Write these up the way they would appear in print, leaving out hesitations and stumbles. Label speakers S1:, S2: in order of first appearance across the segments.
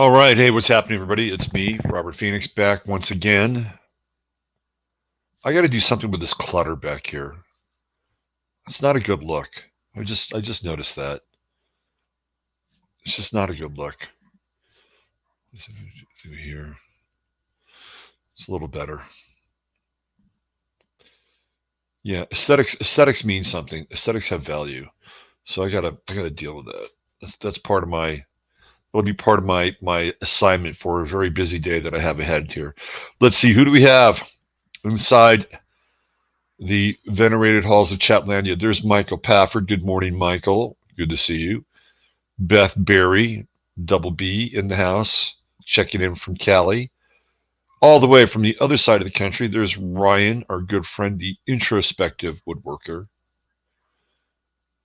S1: All right. Hey, what's happening, everybody? It's me, Robert Phoenix, back once again. I got to do something with this clutter back here. It's not a good look. I just noticed that. It's just not a good look. Do here. It's a little better. Yeah, aesthetics mean something. Aesthetics have value. So I gotta deal with that. That's part of my it'll be part of my assignment for a very busy day that I have ahead here. Let's see, who do we have inside the venerated halls of Chatlandia? There's Michael Pafford. Good morning, Michael. Good to see you. Beth Berry, double B in the house, checking in from Cali. All the way from the other side of the country, there's Ryan, our good friend, the introspective woodworker.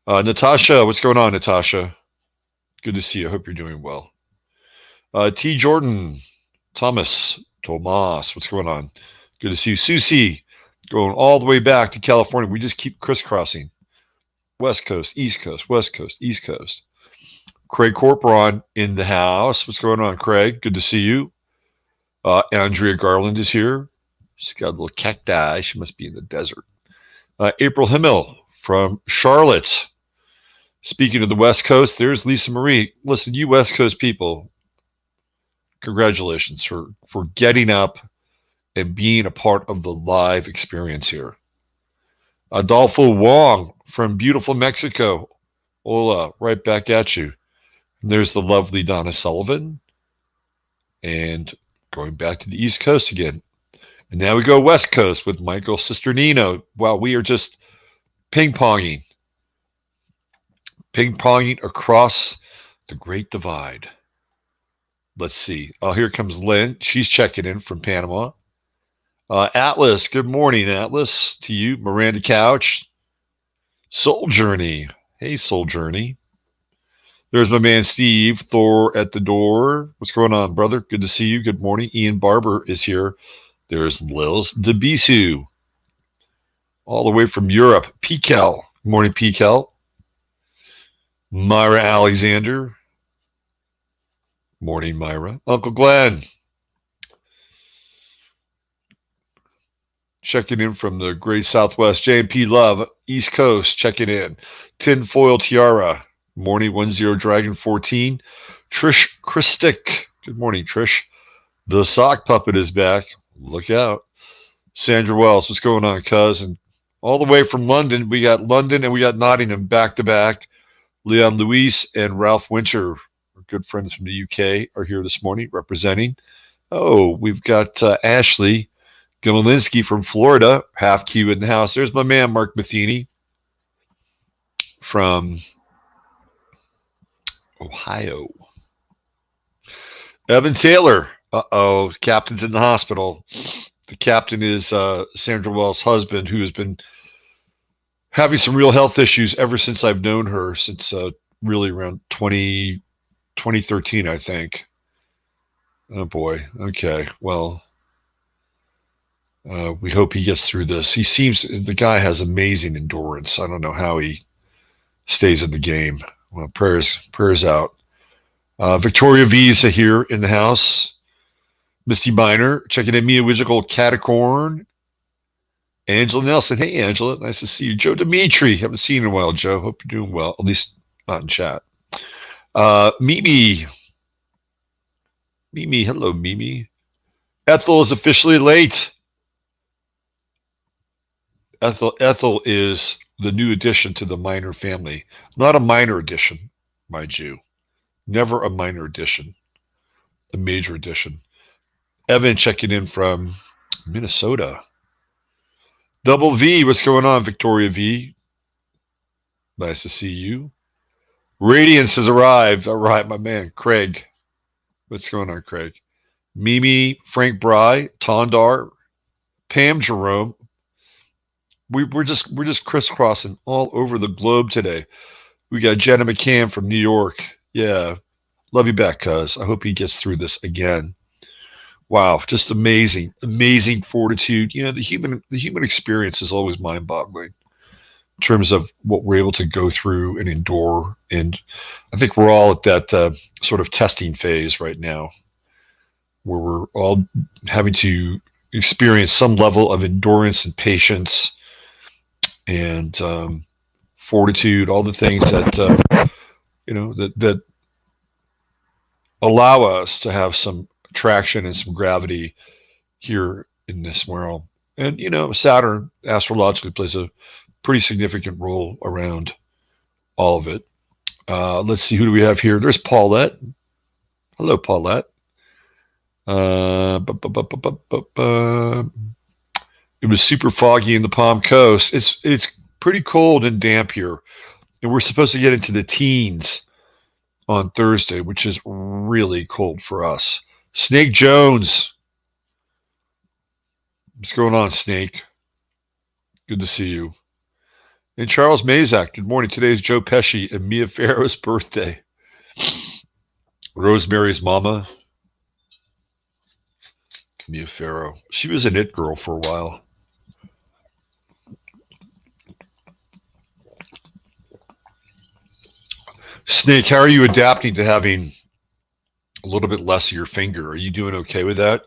S1: Natasha, what's going on, Natasha? Good to see you. I hope you're doing well. T. Jordan, Thomas, what's going on? Good to see you. Susie, going all the way back to California. We just keep crisscrossing. West Coast, East Coast, West Coast, East Coast. Craig Corporon in the house. What's going on, Craig? Good to see you. Andrea Garland is here. She's got a little cacti. She must be in the desert. April Himmel from Charlotte. Speaking of the West Coast, there's Lisa Marie. Listen, you West Coast people, congratulations for getting up and being a part of the live experience here. Adolfo Wong from beautiful Mexico. Hola, right back at you. And there's the lovely Donna Sullivan. And going back to the East Coast again. And now we go West Coast with Michael Cisternino. Wow, we are just ping-ponging across the Great Divide. Let's see. Oh, here comes Lynn. She's checking in from Panama. Atlas, good morning, Atlas, to you. Miranda Couch. Soul Journey. Hey, Soul Journey. There's my man Steve. Thor at the door. What's going on, brother? Good to see you. Good morning. Ian Barber is here. There's Lils Debisu. All the way from Europe. Pikel. Good morning, Pikel. Myra Alexander. Morning, Myra. Uncle Glenn. Checking in from the great Southwest. J&P Love, East Coast, checking in. Tinfoil Tiara. Morning, 10 Dragon 14. Trish Christic. Good morning, Trish. The Sock Puppet is back. Look out. Sandra Wells, what's going on, cuz? And all the way from London, we got London and we got Nottingham back to back. Leon Luis and Ralph Winter, our good friends from the UK, are here this morning representing. Oh, we've got Ashley Gomolinsky from Florida, half Q in the house. There's my man, Mark Matheny from Ohio. Evan Taylor. Uh-oh, captain's in the hospital. The captain is Sandra Wells' husband, who has been having some real health issues ever since I've known her, since really around 2013, I think. Oh, boy. Okay, well, we hope he gets through this. The guy has amazing endurance. I don't know how he stays in the game. Well, prayers out. Victoria Visa here in the house. Misty Miner, checking in. Mia Wigical, Catacorn. Angela Nelson. Hey, Angela. Nice to see you. Joe Dimitri. Haven't seen you in a while, Joe. Hope you're doing well. At least not in chat. Mimi. Hello, Mimi. Ethel is officially late. Ethel is the new addition to the Miner family. Not a minor addition, mind you. Never a minor addition. A major addition. Evan checking in from Minnesota. Double V, what's going on, Victoria V? Nice to see you. Radiance has arrived. All right, my man, Craig. What's going on, Craig? Mimi, Frank Bry, Tondar, Pam Jerome. We're just crisscrossing all over the globe today. We got Jenna McCann from New York. Yeah. Love you back, cuz. I hope he gets through this again. Wow, just amazing fortitude. You know, the human experience is always mind-boggling. terms of what we're able to go through and endure. And I think we're all at that sort of testing phase right now, where we're all having to experience some level of endurance and patience and fortitude, all the things that that allow us to have some traction and some gravity here in this world. And Saturn astrologically plays a pretty significant role around all of it. Let's see, who do we have here? There's Paulette. Hello, Paulette. It was super foggy in the Palm Coast. It's pretty cold and damp here, and we're supposed to get into the teens on Thursday, which is really cold for us. Snake Jones, what's going on, Snake? Good to see you. And Charles Mazak, good morning. Today is Joe Pesci and Mia Farrow's birthday. Rosemary's mama, Mia Farrow. She was an it girl for a while. Snake, how are you adapting to having a little bit less of your finger? Are you doing okay with that?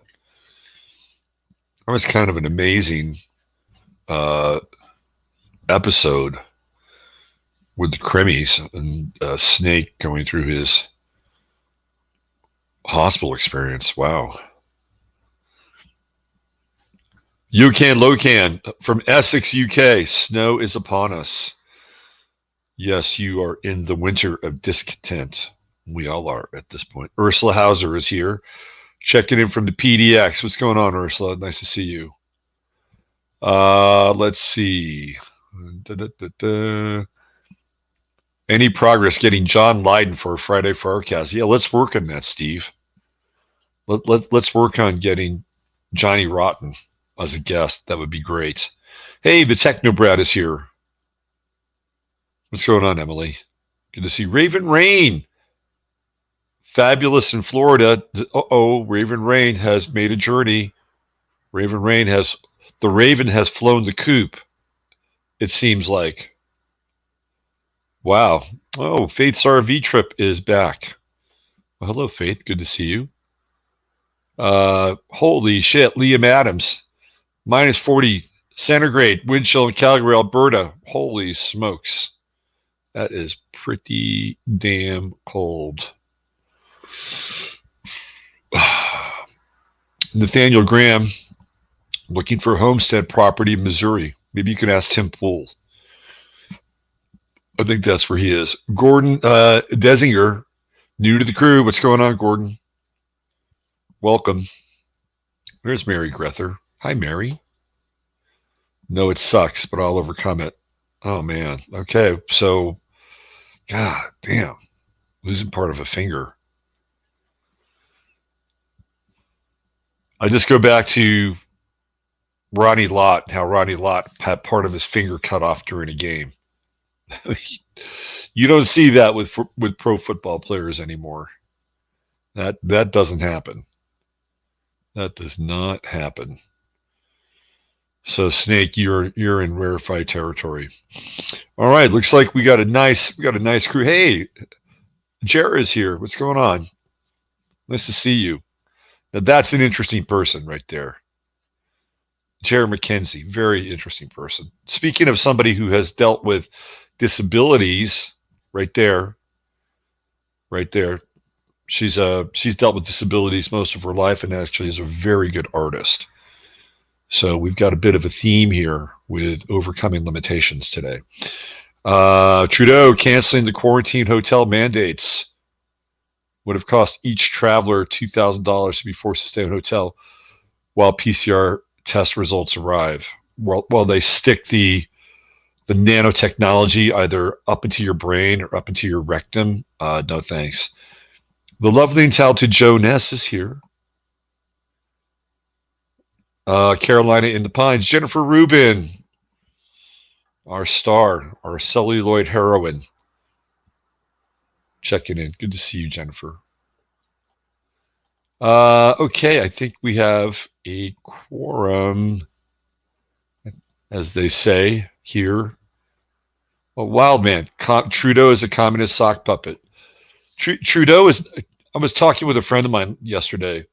S1: That was kind of an amazing episode with the Cremies and Snake going through his hospital experience. Wow. Yukan Lokan from Essex, UK. Snow is upon us. Yes, you are in the winter of discontent. We all are at this point. Ursula Hauser is here, checking in from the PDX. What's going on, Ursula? Nice to see you. Let's see. Any progress getting John Lydon for a Friday forecast? Yeah, let's work on that, Steve. Let's work on getting Johnny Rotten as a guest. That would be great. Hey, the Technobrad is here. What's going on, Emily? Good to see Raven Rain. Fabulous in Florida. Raven Rain has made a journey. The Raven has flown the coop, it seems like. Wow. Oh, Faith's RV trip is back. Well, hello, Faith. Good to see you. Holy shit, Liam Adams. Minus 40 centigrade, wind chill in Calgary, Alberta. Holy smokes. That is pretty damn cold. Nathaniel Graham, looking for a homestead property in Missouri. Maybe you can ask Tim Poole. I think that's where he is. Gordon Desinger, new to the crew. What's going on, Gordon? Welcome. There's Mary Grether. Hi, Mary. No, it sucks, but I'll overcome it. Oh, man. Okay, so, God damn, losing part of a finger. I just go back to Ronnie Lott, how Ronnie Lott had part of his finger cut off during a game. You don't see that with pro football players anymore. That doesn't happen. That does not happen. So Snake, you're in rarefied territory. All right, looks like we got a nice crew. Hey, Jara is here. What's going on? Nice to see you. Now that's an interesting person right there. Jara McKenzie, very interesting person. Speaking of somebody who has dealt with disabilities, right there. She's dealt with disabilities most of her life and actually is a very good artist. So we've got a bit of a theme here with overcoming limitations today. Trudeau canceling the quarantine hotel mandates would have cost each traveler $2,000 to be forced to stay in a hotel while PCR test results arrive. While they stick the nanotechnology either up into your brain or up into your rectum. No thanks. The lovely and talented Joe Ness is here. Carolina in the Pines. Jennifer Rubin, our star, our celluloid heroine. Checking in. Good to see you, Jennifer. Okay, I think we have a quorum, as they say here A wild man. Trudeau is a communist sock puppet. Trudeau is. I was talking with a friend of mine yesterday,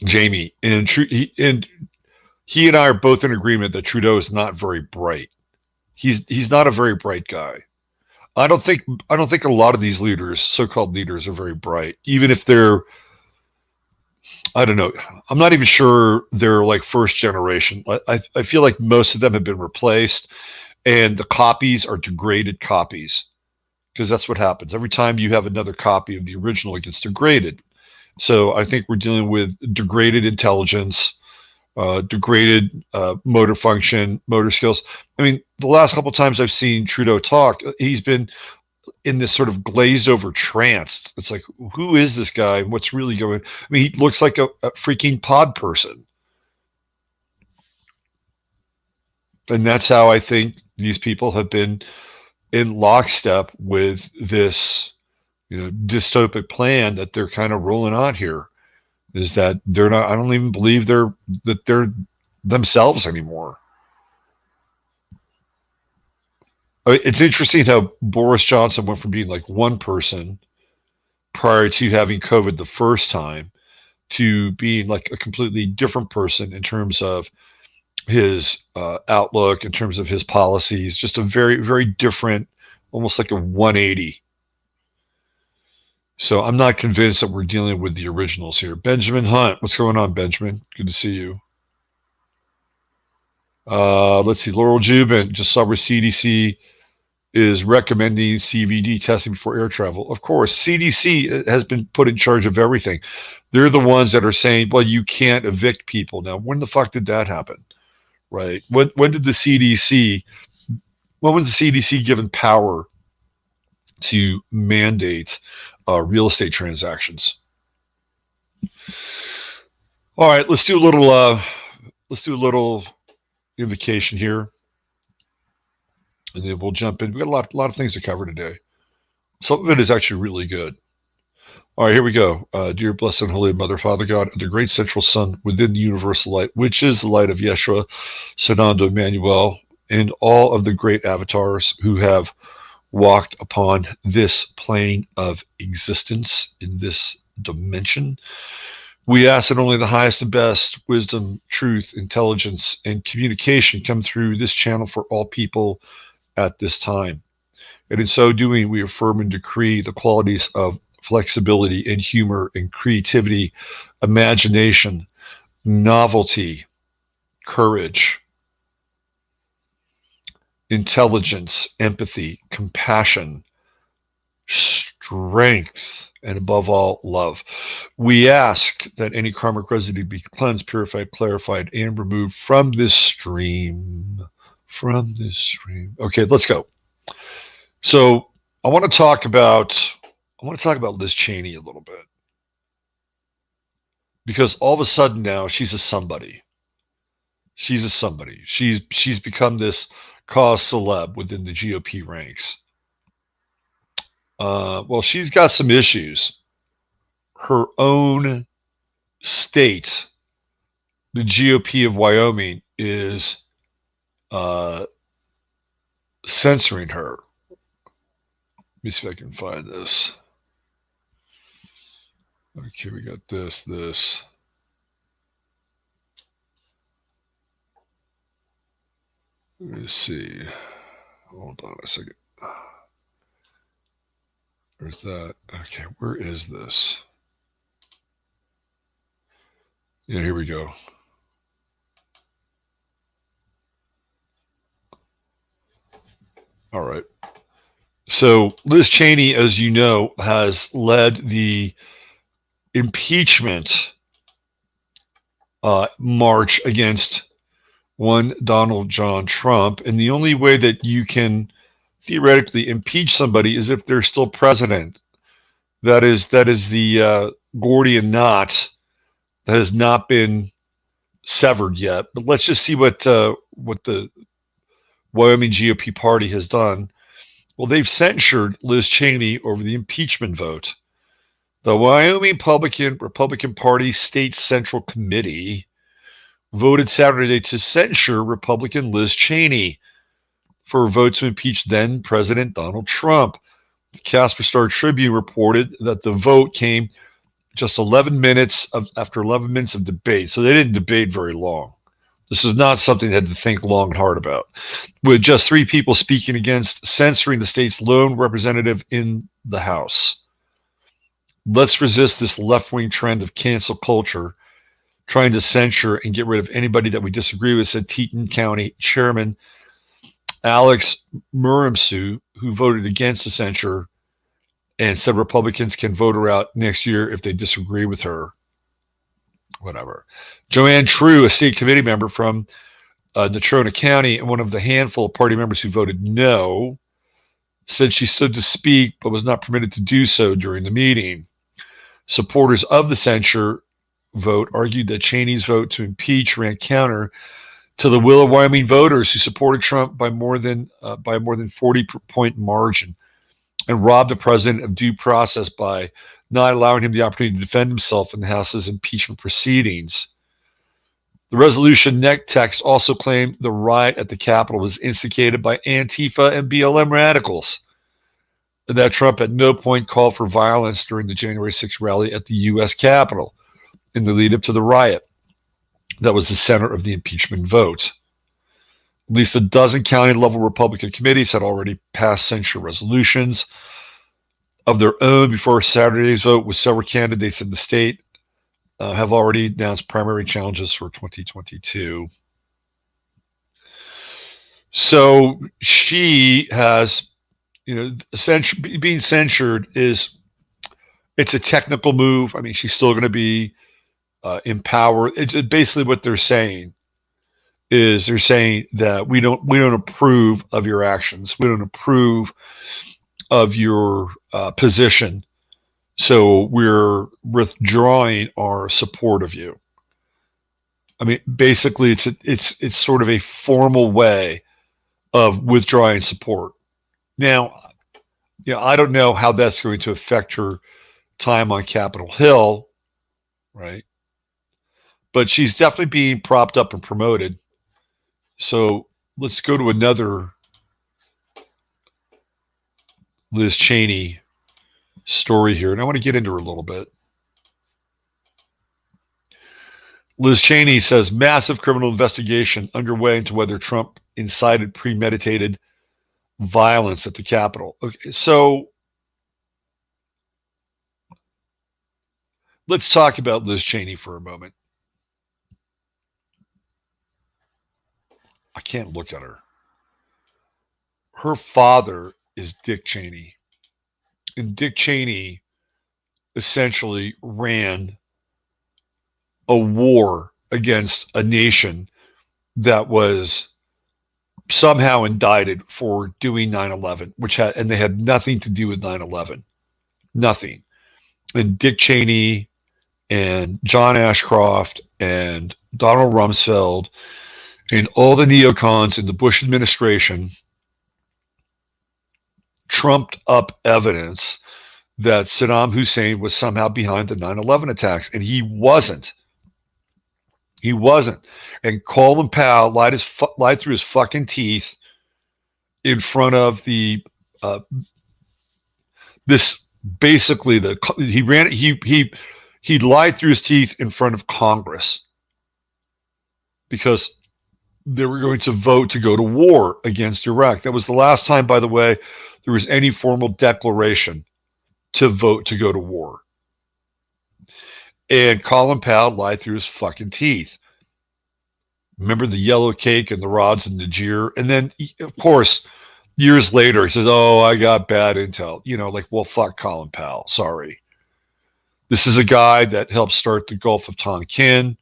S1: Jamie, and he and I are both in agreement that Trudeau is not very bright. He's not a very bright guy. I don't think a lot of these leaders, so-called leaders, are very bright. Even if they're, I don't know. I'm not even sure they're like first generation. I feel like most of them have been replaced, and the copies are degraded copies because that's what happens every time you have another copy of the original. It gets degraded. So I think we're dealing with degraded intelligence, degraded motor function, motor skills. I mean, the last couple of times I've seen Trudeau talk, he's been in this sort of glazed over trance. It's like, who is this guy? What's really going? I mean, he looks like a freaking pod person. And that's how I think these people have been in lockstep with this, dystopic plan that they're kind of rolling on here. Is that they're not? I don't even believe they're themselves anymore. It's interesting how Boris Johnson went from being like one person prior to having COVID the first time to being like a completely different person in terms of his outlook, in terms of his policies, just a very, very different, almost like a 180. So I'm not convinced that we're dealing with the originals here. Benjamin Hunt, what's going on, Benjamin? Good to see you. Let's see. Laurel Jubin just saw where CDC is recommending CVD testing before air travel. Of course, CDC has been put in charge of everything. They're the ones that are saying, well, you can't evict people. Now, when the fuck did that happen? Right? When was the CDC given power to mandate real estate transactions? All right, let's do a little invocation here, and then we'll jump in. We got a lot of things to cover today. Some of it is actually really good. All right, here we go. Dear blessed and holy Mother, Father God, the great central sun within the universal light, which is the light of Yeshua, Sananda, Emmanuel, and all of the great avatars who have walked upon this plane of existence in this dimension. We ask that only the highest and best wisdom, truth, intelligence, and communication come through this channel for all people at this time. And in so doing, we affirm and decree the qualities of flexibility and humor and creativity, imagination, novelty, courage, intelligence, empathy, compassion, strength, and above all, love. We ask that any karmic residue be cleansed, purified, clarified, and removed from this stream. Okay, let's go. So I want to talk about Liz Cheney a little bit, because all of a sudden now she's a somebody. She's become this cause celeb within the GOP ranks. Well, she's got some issues. Her own state, the GOP of Wyoming, is censoring her. Let me see if I can find this. Okay, we got this. Let me see. Hold on a second. Where's that? Okay, where is this? Yeah, here we go. All right. So Liz Cheney, as you know, has led the impeachment march against one Donald John Trump. And the only way that you can theoretically impeach somebody is if they're still president. That is the Gordian knot that has not been severed yet. But let's just see what the Wyoming GOP party has done. Well, they've censured Liz Cheney over the impeachment vote. The Wyoming Republican Party State Central Committee voted Saturday to censure Republican Liz Cheney for a vote to impeach then President Donald Trump. The Casper Star Tribune reported that the vote came just 11 minutes after 11 minutes of debate. So they didn't debate very long. This is not something they had to think long and hard about. With just 3 people speaking against censoring the state's lone representative in the House. Let's resist this left-wing trend of cancel culture, trying to censure and get rid of anybody that we disagree with, said Teton County Chairman Alex Muramsu, who voted against the censure and said Republicans can vote her out next year if they disagree with her. Whatever. Joanne True, a state committee member from Natrona County and one of the handful of party members who voted no, said she stood to speak but was not permitted to do so during the meeting. Supporters of the censure vote argued that Cheney's vote to impeach ran counter to the will of Wyoming voters who supported Trump by more than 40-point margin and robbed the president of due process by not allowing him the opportunity to defend himself in the House's impeachment proceedings. The resolution text also claimed the riot at the Capitol was instigated by Antifa and BLM radicals, and that Trump at no point called for violence during the January 6th rally at the U.S. Capitol in the lead-up to the riot. That was the center of the impeachment vote. At least a dozen county-level Republican committees had already passed censure resolutions of their own before Saturday's vote, with several candidates in the state have already announced primary challenges for 2022. So she has, being censured it's a technical move. I mean, she's still going to be empowered. It's basically what they're saying is they're saying that we don't approve of your actions. We don't approve of your position. So we're withdrawing our support of you. I mean, basically, it's sort of a formal way of withdrawing support. Now, I don't know how that's going to affect her time on Capitol Hill, right? But she's definitely being propped up and promoted. So let's go to another Liz Cheney story here, and I want to get into her a little bit. Liz Cheney says massive criminal investigation underway into whether Trump incited premeditated violence at the Capitol. Okay, so let's talk about Liz Cheney for a moment. I can't look at her. Her father is Dick Cheney. And Dick Cheney essentially ran a war against a nation that was somehow indicted for doing 9/11, and they had nothing to do with 9/11. Nothing. And Dick Cheney and John Ashcroft and Donald Rumsfeld and all the neocons in the Bush administration trumped up evidence that Saddam Hussein was somehow behind the 9/11 attacks, and he wasn't. He wasn't. And Colin Powell lied through his fucking teeth in front of the he lied through his teeth in front of Congress because they were going to vote to go to war against Iraq. That was the last time, by the way, there was any formal declaration to vote to go to war. And Colin Powell lied through his fucking teeth. Remember the yellow cake and the rods and the jeer? And then, of course, years later, he says, oh, I got bad intel. Well, fuck Colin Powell. Sorry. This is a guy that helped start the Gulf of Tonkin.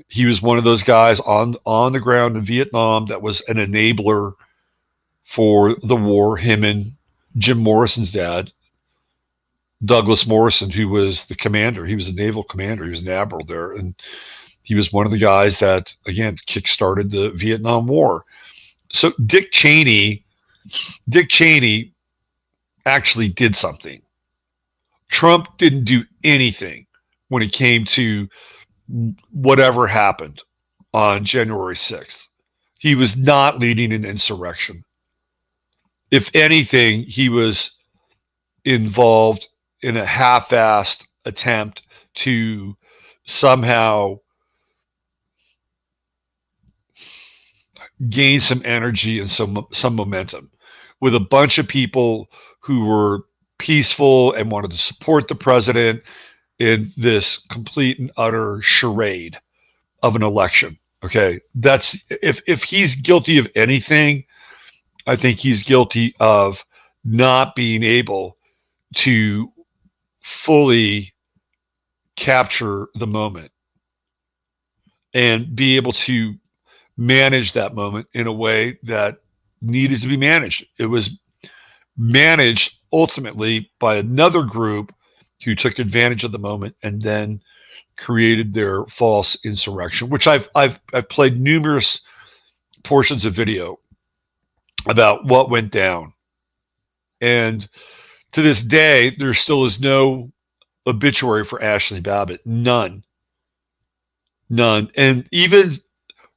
S1: He was one of those guys on the ground in Vietnam that was an enabler for the war. Him and Jim Morrison's dad, Douglas Morrison, who was the commander. He was a naval commander. He was an admiral there. And he was one of the guys that, again, kickstarted the Vietnam War. So Dick Cheney actually did something. Trump didn't do anything when it came to whatever happened on January 6th. He was not leading an insurrection. If anything, he was involved in a half-assed attempt to somehow gain some energy and some momentum with a bunch of people who were peaceful and wanted to support the president in this complete and utter charade of an election. Okay, that's if he's guilty of anything, I think he's guilty of not being able to fully capture the moment and be able to manage that moment in a way that needed to be managed. It was managed ultimately by another group who took advantage of the moment and then created their false insurrection, which I've played numerous portions of video about what went down. And to this day, there still is no obituary for Ashley Babbitt. None. And even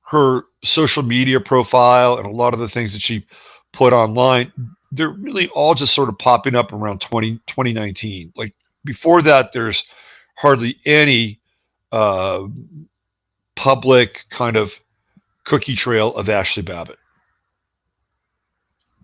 S1: her social media profile and a lot of the things that she put online, they're really all just sort of popping up around 2019. Like before that, there's hardly any public kind of cookie trail of Ashley Babbitt.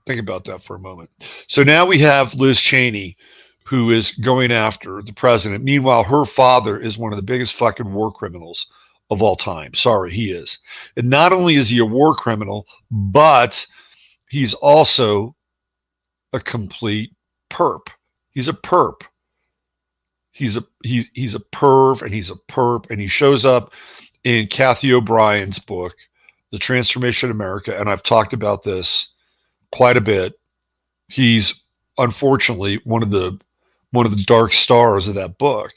S1: Think about that for a moment. So now we have Liz Cheney, who is going after the president. Meanwhile, her father is one of the biggest fucking war criminals of all time. Sorry, he is. And not only is he a war criminal, but he's also a complete perp. He's a perp. He's a perv, and he's a perp, and he shows up in Kathy O'Brien's book, The Transformation of America, and I've talked about this quite a bit. He's unfortunately one of the dark stars of that book.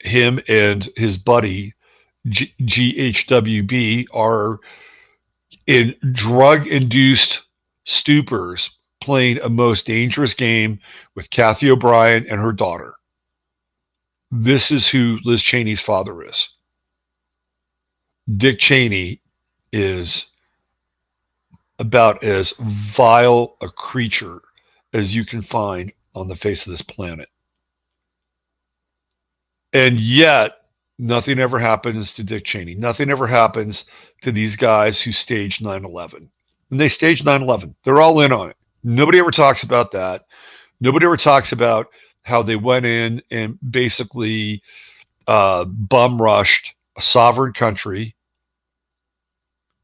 S1: Him and his buddy GHWB are in drug-induced stupors playing a most dangerous game with Kathy O'Brien and her daughter. This is who Liz Cheney's father is. Dick Cheney is about as vile a creature as you can find on the face of this planet. And yet, nothing ever happens to Dick Cheney. Nothing ever happens to these guys who staged 9/11. And they staged 9/11. They're all in on it. Nobody ever talks about that. Nobody ever talks about how they went in and basically bum rushed a sovereign country,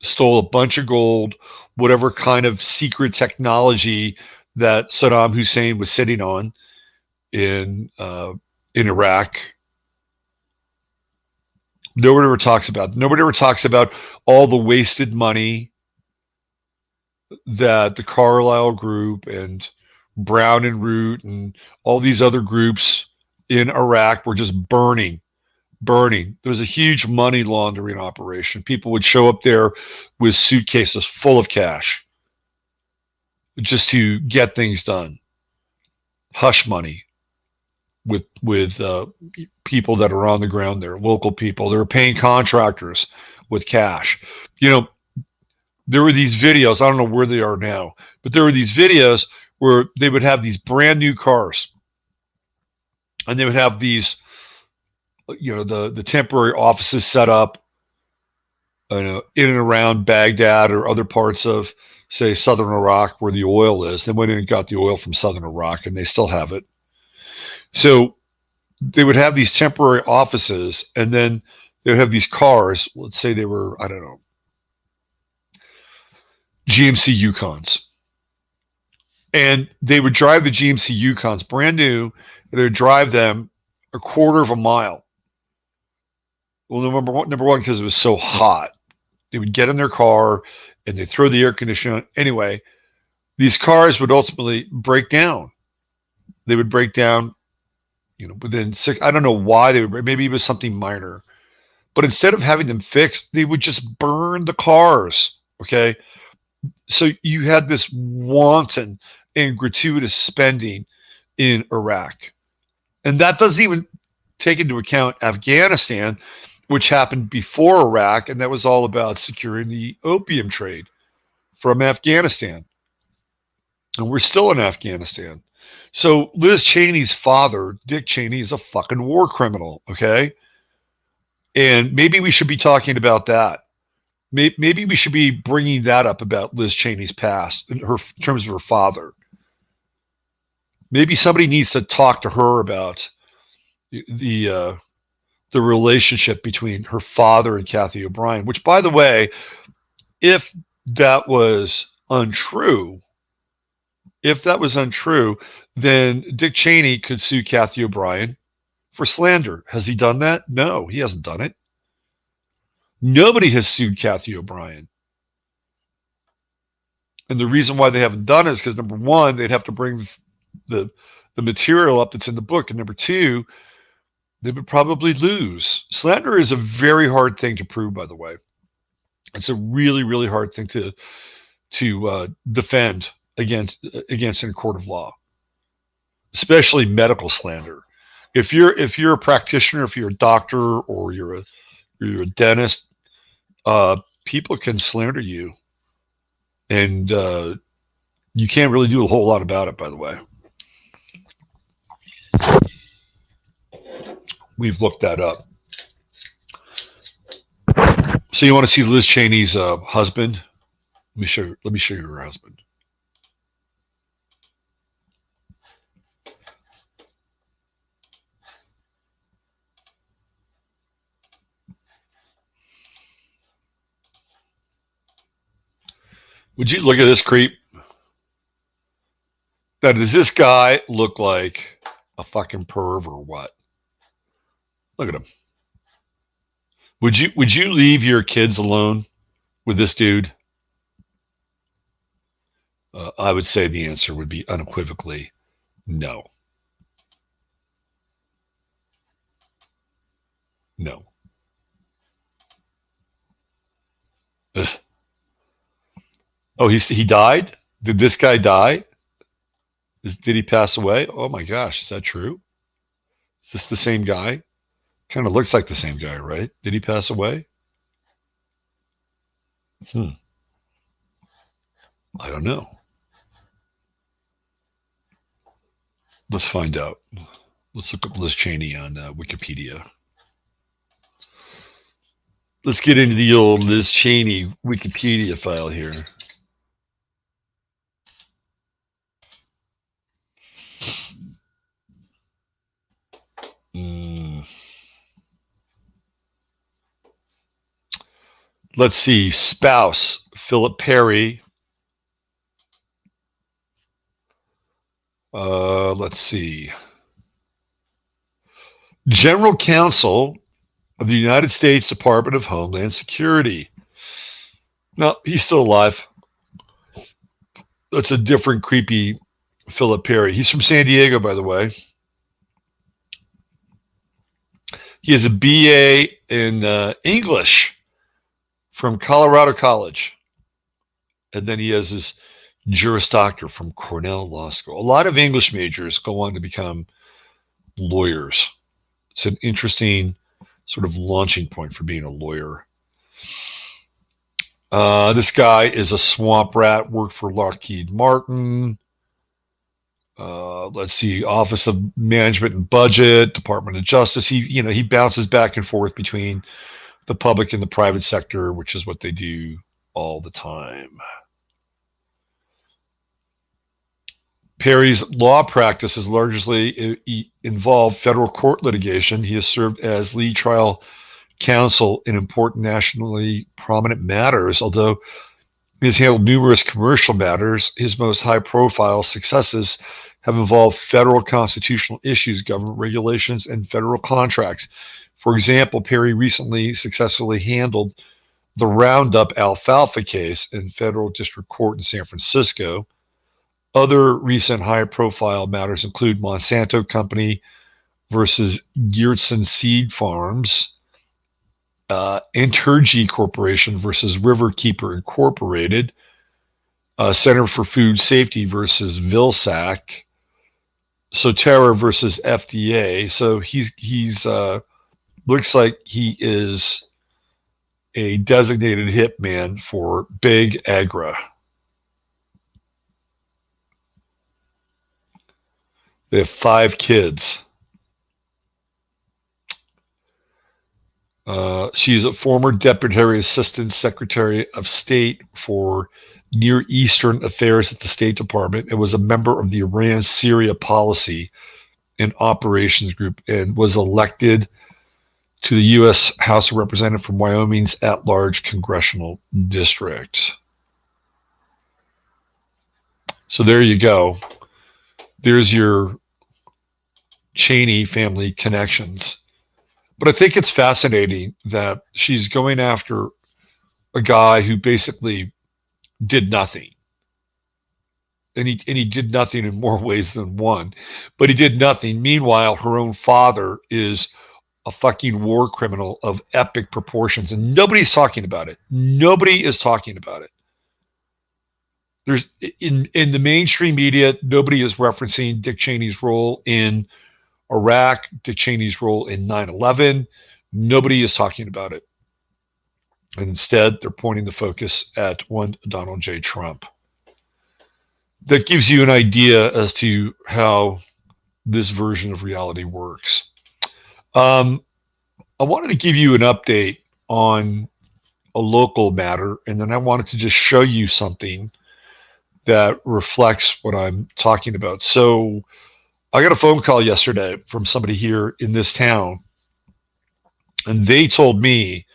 S1: stole a bunch of gold, whatever kind of secret technology that Saddam Hussein was sitting on in Iraq. Nobody ever talks about. Nobody ever talks about all the wasted money that the Carlyle Group and Brown and Root and all these other groups in Iraq were just burning. There was a huge money laundering operation. People would show up there with suitcases full of cash just to get things done. Hush money with people that are on the ground there, local people. They were paying contractors with cash. You know, there were these videos, I don't know where they are now, but there were these videos where they would have these brand new cars and they would have these, you know, the temporary offices set up in and around Baghdad or other parts of, say, southern Iraq where the oil is. They went in and got the oil from southern Iraq, and they still have it. So they would have these temporary offices, and then they would have these cars. Let's say they were, I don't know, GMC Yukons. And they would drive the GMC Yukons brand new, and they would drive them a quarter of a mile. Well, number one, because it was so hot. They would get in their car and they throw the air conditioner on. Anyway, these cars would ultimately break down. They would break down, you know, within 6. I don't know why they would. Maybe it was something minor. But instead of having them fixed, they would just burn the cars. Okay. So you had this wanton and gratuitous spending in Iraq. And that doesn't even take into account Afghanistan, which happened before Iraq, and that was all about securing the opium trade from Afghanistan. And we're still in Afghanistan. So Liz Cheney's father, Dick Cheney, is a fucking war criminal, okay? And maybe we should be talking about that. Maybe we should be bringing that up about Liz Cheney's past in terms of her father. Maybe somebody needs to talk to her about the relationship between her father and Kathy O'Brien, which, by the way, if that was untrue, then Dick Cheney could sue Kathy O'Brien for slander. Has he done that? No, he hasn't done it. Nobody has sued Kathy O'Brien. And the reason why they haven't done it is because, number one, they'd have to bring the material up that's in the book. And number two, they would probably lose. Slander is a very hard thing to prove, by the way. It's a really, really hard thing to defend against in a court of law, especially medical slander. If you're a practitioner, if you're a doctor, or you're a dentist, people can slander you, and you can't really do a whole lot about it, by the way. We've looked that up. So you want to see Liz Cheney's husband? Let me show you her husband. Would you look at this creep? Now, does this guy look like a fucking perv or what? Look at him. Would you leave your kids alone with this dude? I would say the answer would be unequivocally no. No. Ugh. Oh, he died? Did this guy die? Did he pass away? Oh my gosh, is that true? Is this the same guy? Kind of looks like the same guy, right? Did he pass away? I don't know. Let's find out. Let's look up Liz Cheney on Wikipedia. Let's get into the old Liz Cheney Wikipedia file here. Let's see. Spouse, Philip Perry. Let's see. General Counsel of the United States Department of Homeland Security. No, he's still alive. That's a different creepy Philip Perry. He's from San Diego, by the way. He has a BA in English from Colorado College. And then he has his Juris Doctor from Cornell Law School. A lot of English majors go on to become lawyers. It's an interesting sort of launching point for being a lawyer. This guy is a swamp rat, worked for Lockheed Martin. Let's see, Office of Management and Budget, Department of Justice. He bounces back and forth between the public and the private sector, which is what they do all the time. Perry's law practice has largely involved federal court litigation. He has served as lead trial counsel in important nationally prominent matters, although he has handled numerous commercial matters. His most high-profile successes have involved federal constitutional issues, government regulations, and federal contracts. For example, Perry recently successfully handled the Roundup alfalfa case in federal district court in San Francisco. Other recent high-profile matters include Monsanto Company versus Geertsen Seed Farms, Entergy Corporation versus Riverkeeper Incorporated, Center for Food Safety versus Vilsack, Soterra versus FDA. So he's Looks like he is a designated hitman for Big Agra. They have 5 kids. She's a former Deputy Assistant Secretary of State for Near Eastern Affairs at the State Department and was a member of the Iran-Syria Policy and Operations Group and was elected to the U.S. House of Representatives from Wyoming's at-large congressional district. So there you go. There's your Cheney family connections. But I think it's fascinating that she's going after a guy who basically did nothing. And he did nothing in more ways than one. But he did nothing. Meanwhile, her own father is a fucking war criminal of epic proportions. And nobody's talking about it. Nobody is talking about it. There's in the mainstream media, nobody is referencing Dick Cheney's role in Iraq, Dick Cheney's role in 9/11. Nobody is talking about it. And instead, they're pointing the focus at one Donald J. Trump. That gives you an idea as to how this version of reality works. I wanted to give you an update on a local matter, and then I wanted to just show you something that reflects what I'm talking about. So I got a phone call yesterday from somebody here in this town, and they told me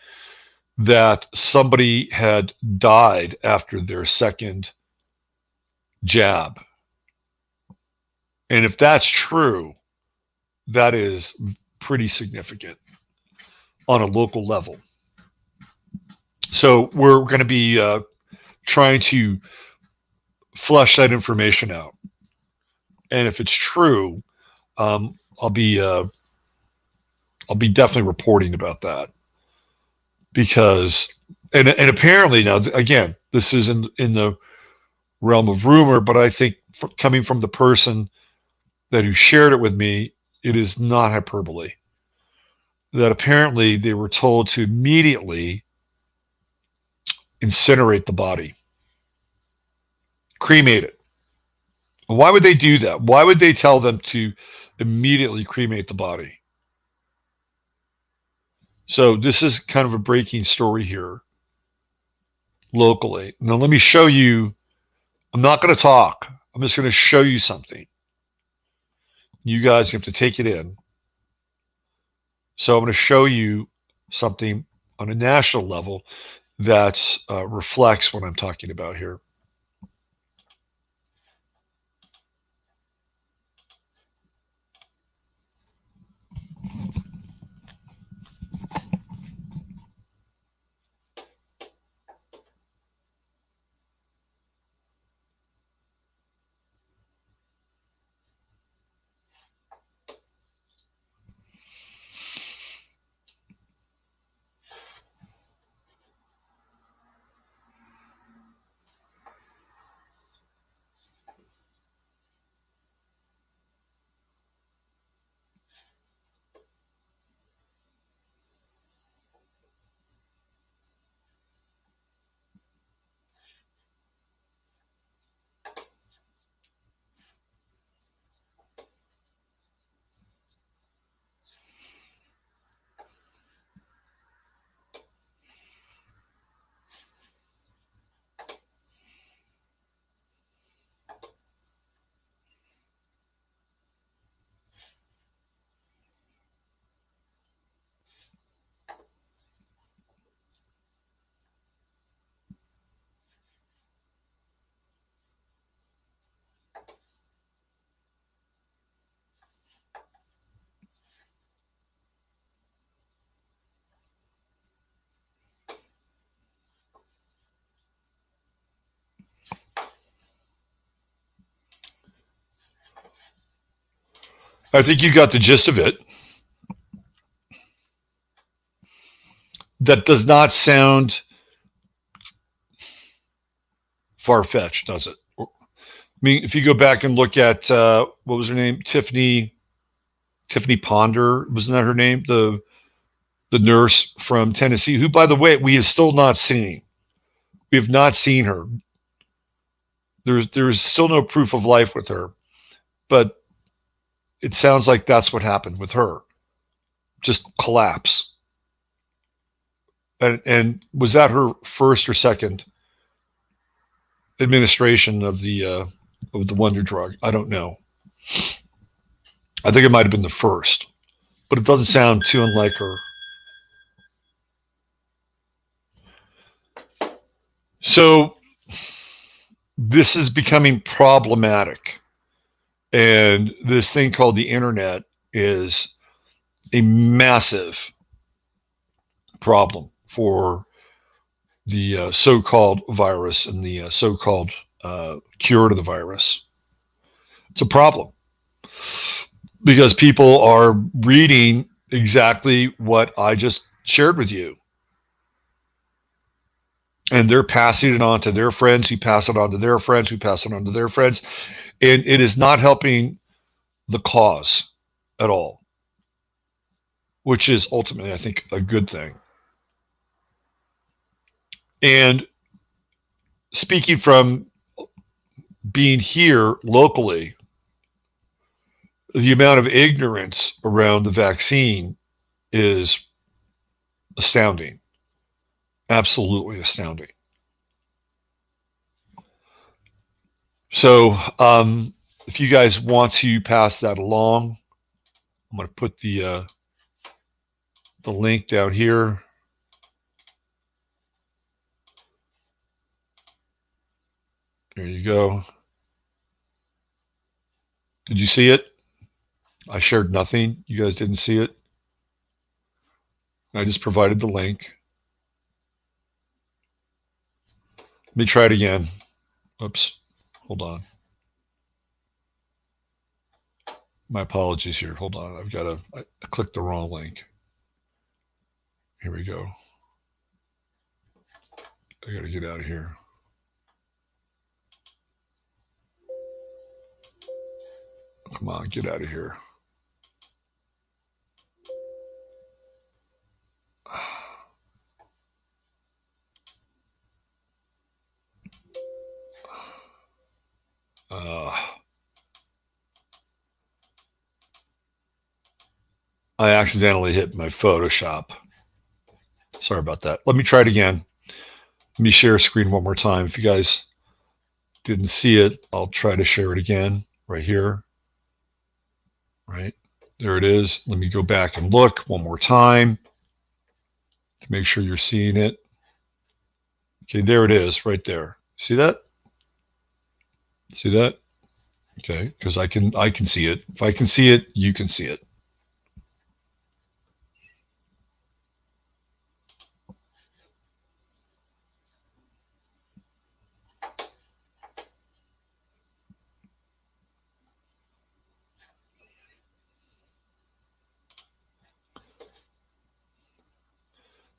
S1: that somebody had died after their second jab. And if that's true, that is pretty significant on a local level. So we're going to be trying to flesh that information out. And if it's true, I'll be definitely reporting about that, because and apparently now, again, this is in the realm of rumor, but I think coming from the person who shared it with me, it is not hyperbole. That apparently they were told to immediately incinerate the body, cremate it. Why would they do that? Why would they tell them to immediately cremate the body? So this is kind of a breaking story here locally. Now let me show you. I'm not going to talk. I'm just going to show you something. You guys have to take it in. So I'm going to show you something on a national level that reflects what I'm talking about here. I think you got the gist of it. That does not sound far-fetched, does it? I mean, if you go back and look at what was her name, Tiffany Ponder, wasn't that her name? The the nurse from Tennessee, who, by the way, we have still not seen. We have not seen her. There's still no proof of life with her, but it sounds like that's what happened with her. Just collapse. And was that her first or second administration of the wonder drug? I don't know. I think it might have been the first, but it doesn't sound too unlike her. So this is becoming problematic, and this thing called the internet is a massive problem for the so-called virus and the so-called cure to the virus. It's a problem because people are reading exactly what I just shared with you. And they're passing it on to their friends, who pass it on to their friends, who pass it on to their friends. And it is not helping the cause at all, which is ultimately, I think, a good thing. And speaking from being here locally, the amount of ignorance around the vaccine is astounding. Absolutely astounding. So if you guys want to pass that along, I'm going to put the link down here. There you go. Did you see it? I shared nothing. You guys didn't see it. I just provided the link. Let me try it again. Oops. Hold on. My apologies here. Hold on. I clicked the wrong link. Here we go. I got to get out of here. Come on, get out of here. I accidentally hit my Photoshop. Sorry about that. Let me try it again. Let me share a screen one more time. If you guys didn't see it, I'll try to share it again right here. Right there it is. Let me go back and look one more time to make sure you're seeing it. Okay, there it is right there. See that? See that? Okay, because I can see it. If I can see it, you can see it.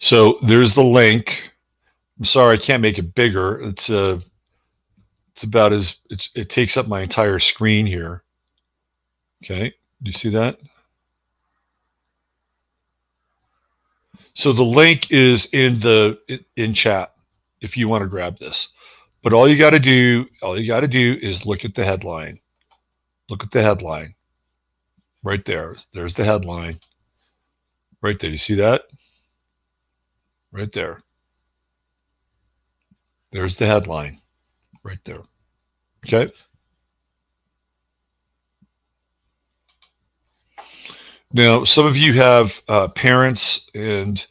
S1: So there's the link. I'm sorry, I can't make it bigger. It's about as it takes up my entire screen here. Okay, do you see that? So the link is in chat if you want to grab this. But all you got to do is look at the headline. Look at the headline. Right there. There's the headline. Right there. You see that? Right there. There's the headline. Right there. Okay? Now, some of you have parents and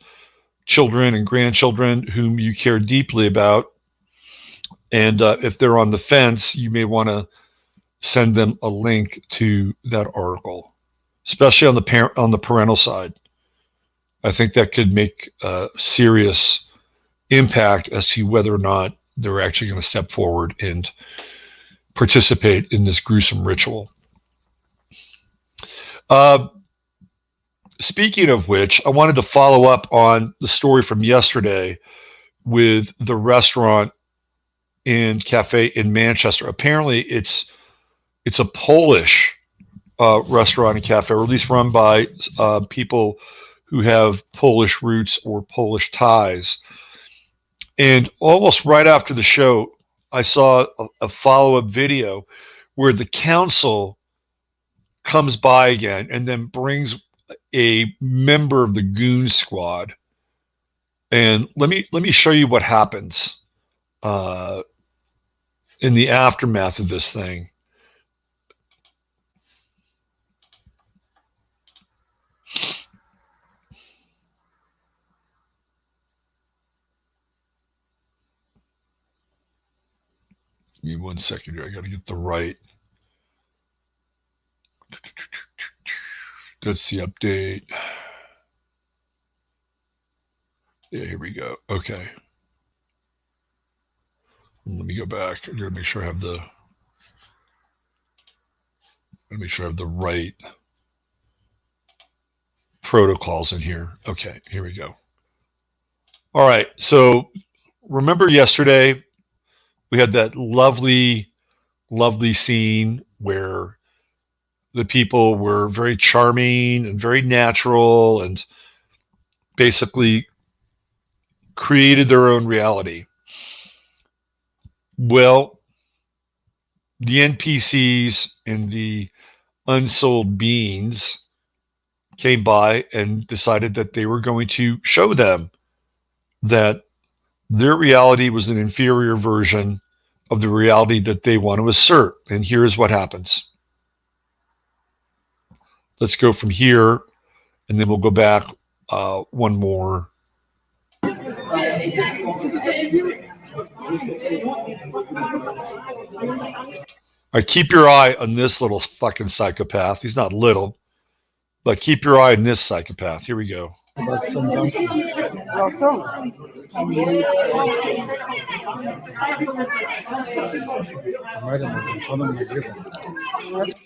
S1: children and grandchildren whom you care deeply about. And if they're on the fence, you may want to send them a link to that article, especially on the parental side. I think that could make a serious impact as to whether or not they're actually going to step forward and participate in this gruesome ritual. Speaking of which, I wanted to follow up on the story from yesterday with the restaurant and cafe in Manchester. Apparently, it's a Polish restaurant and cafe, or at least run by people who have Polish roots or Polish ties. And almost right after the show, I saw a follow-up video where the council comes by again and then brings a member of the goon squad. And let me show you what happens in the aftermath of this thing. Give me 1 second here. I got to get the right. That's the update. Yeah, here we go. Okay. Let me go back. I'm gonna make sure I have the. Right protocols in here. Okay, here we go. All right. So remember yesterday we had that lovely, lovely scene where the people were very charming and very natural and basically created their own reality. Well, the NPCs and the unsold beings came by and decided that they were going to show them that their reality was an inferior version of the reality that they want to assert. And here's what happens. Let's go from here, and then we'll go back one more. All right, keep your eye on this little fucking psychopath. He's not little, but keep your eye on this psychopath. Here we go.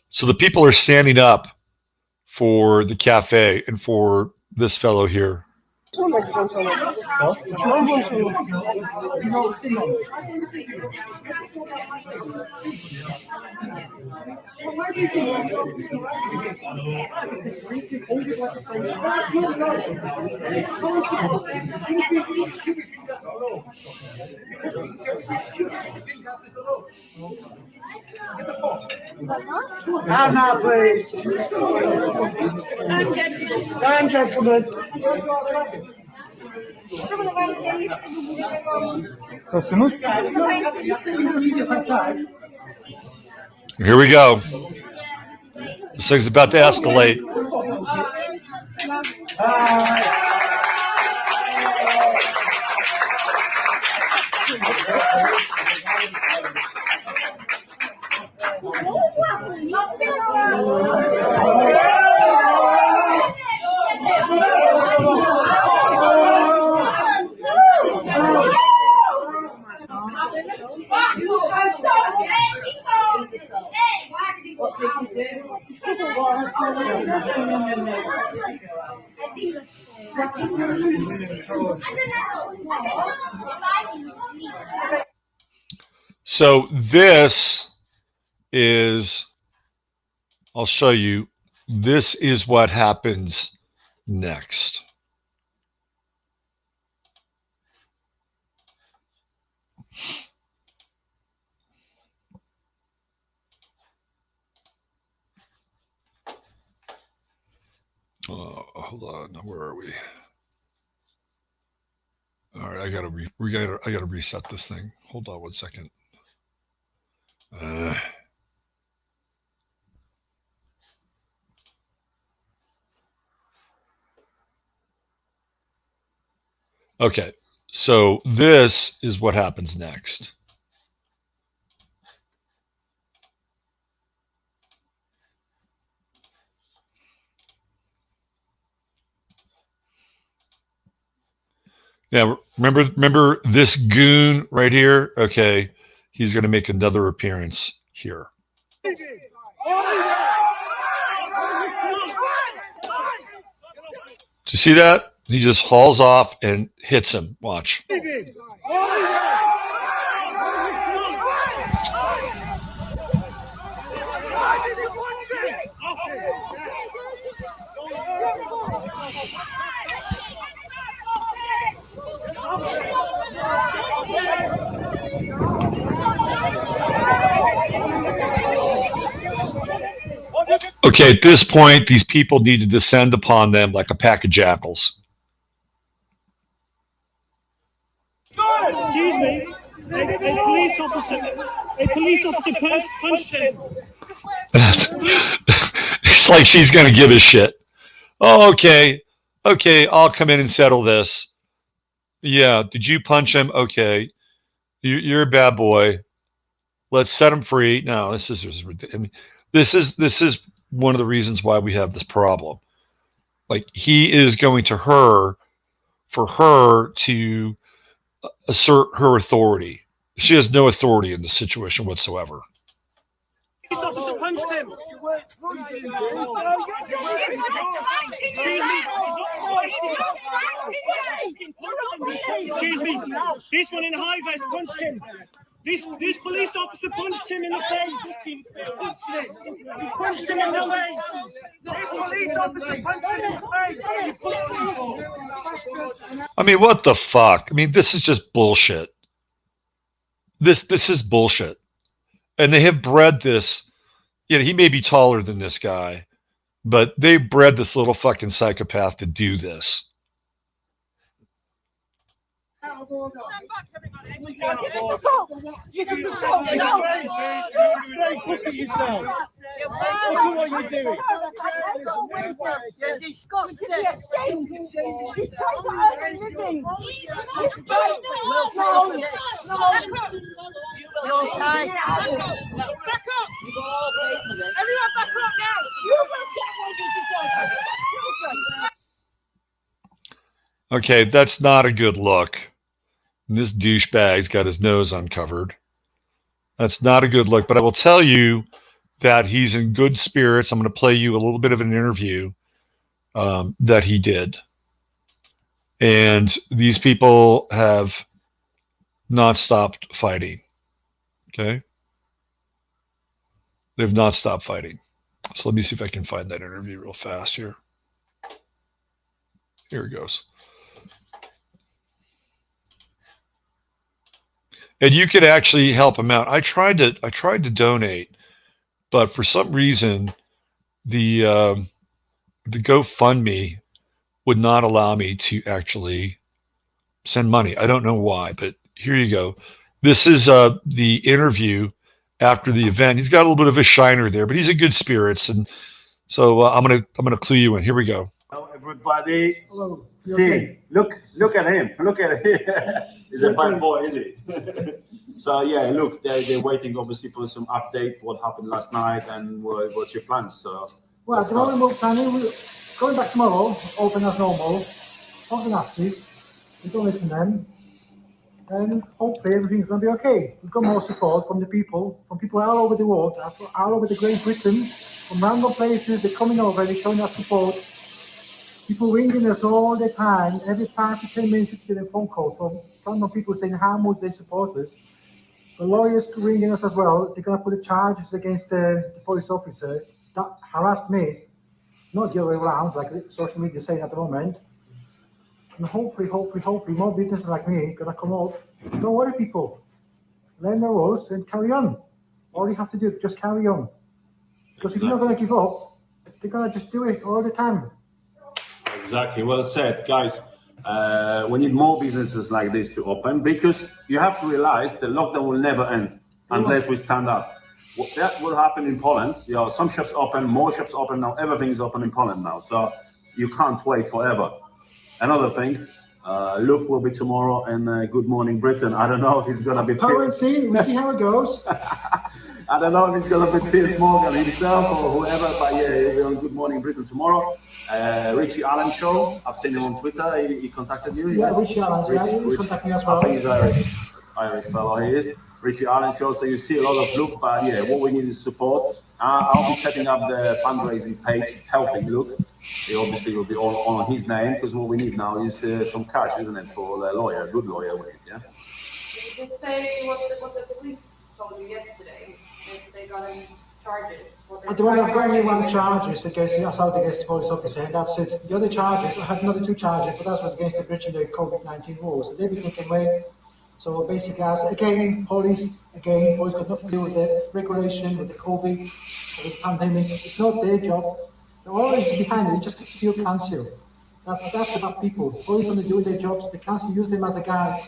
S1: So the people are standing up for the cafe and for this fellow here.
S2: Now, please. Time, gentlemen.
S1: Here we go. This thing's about to escalate. So this is, I'll show you, this is what happens next. Hold on, where are we? All right, I gotta reset this thing. Hold on 1 second. Okay, so this is what happens next. Now, remember this goon right here? Okay, he's going to make another appearance here. Do you see that? He just hauls off and hits him. Watch. Okay, at this point, these people need to descend upon them like a pack of jackals.
S3: Excuse me, a police officer punched him.
S1: It's like she's going to give a shit. Oh, okay, I'll come in and settle this. Yeah, did you punch him? Okay, you're a bad boy. Let's set him free. No, this is one of the reasons why we have this problem. Like, he is going to her for her to assert her authority. She has no authority in this situation whatsoever.
S3: Police officer punched him. Excuse me. This one in high vest punched him. This police officer punched him in the face. He punched him in the face. This police officer punched him in the face.
S1: I mean, what the fuck? I mean, this is just bullshit. This is bullshit. And they have bred this. You know, he may be taller than this guy, but they bred this little fucking psychopath to do this.
S2: You can look at yourself. Look at what you're doing.
S4: You're disgusting. He's trying to earn a living. He's trying to earn You're okay. Back up. Everyone back up now. You will get one of these.
S1: Okay, that's not a good look. And this douchebag's got his nose uncovered. That's not a good look, but I will tell you that he's in good spirits. I'm going to play you a little bit of an interview that he did. And these people have not stopped fighting. Okay? They've not stopped fighting. So let me see if I can find that interview real fast here. Here it goes. And you could actually help him out. I tried to donate, but for some reason, the GoFundMe would not allow me to actually send money. I don't know why, but here you go. This is the interview after the event. He's got a little bit of a shiner there, but he's in good spirits, and so I'm gonna clue you in. Here we go.
S5: Hello, everybody.
S2: Hello.
S5: See, look at him. Look at him. He's a bad boy, is he? So yeah, look, they're waiting obviously for some update. What happened last night and what's your plans? So
S2: Well, at the moment we're planning, we're going back tomorrow, open as normal, open active, we don't listen to them, and hopefully everything's going to be okay. We've got more support from people all over the world, all over the Great Britain, from random places. They're coming over, they're showing us support. People ringing us all the time, every 5 to 10 minutes we get a phone call from random people saying how much they support us. The lawyers ringing us as well. They're going to put the charges against the police officer that harassed me, not the other way around, like social media is saying at the moment. And hopefully, more businesses like me gonna come up. Don't worry, people. Learn the rules and carry on. All you have to do is just carry on. Because if you're not gonna give up, they're gonna just do it all the time.
S5: exactly, well said, guys. We need more businesses like this to open, because you have to realize the lockdown will never end unless we stand up. That will happen in Poland. You know, some shops open, more shops open now. Everything's open in Poland now, so you can't wait forever. Another thing, Luke will be tomorrow in Good Morning Britain. I don't know if he's gonna be.
S2: We'll see how it goes.
S5: I don't know if it's gonna be Piers Morgan himself or whoever, but yeah, he'll be on Good Morning Britain tomorrow. Richie Allen show. I've seen him on Twitter. He contacted you.
S2: Yeah, Richie Allen. He contacted me as well.
S5: I think he's Irish fellow. He is. Richie Allen show. So you see a lot of Luke, but yeah, what we need is support. I'll be setting up the fundraising page, helping Luke. It obviously will be all on his name, because what we need now is some cash, isn't it, for the lawyer, good lawyer we need, yeah?
S6: Did you just say what the police told you yesterday? If they got any charges?
S2: At the moment, I've got only one charges against the police officer, and that's it. The other charges, I had another 2 charges, but that was against the breach of the COVID-19 rules. And everything came away. So basically, as again, police got nothing to do with the regulation, with the COVID, with the pandemic. It's not their job. They're always behind it, just to feel cancel. That's about people. Police only doing their jobs. They can't use them as a guide,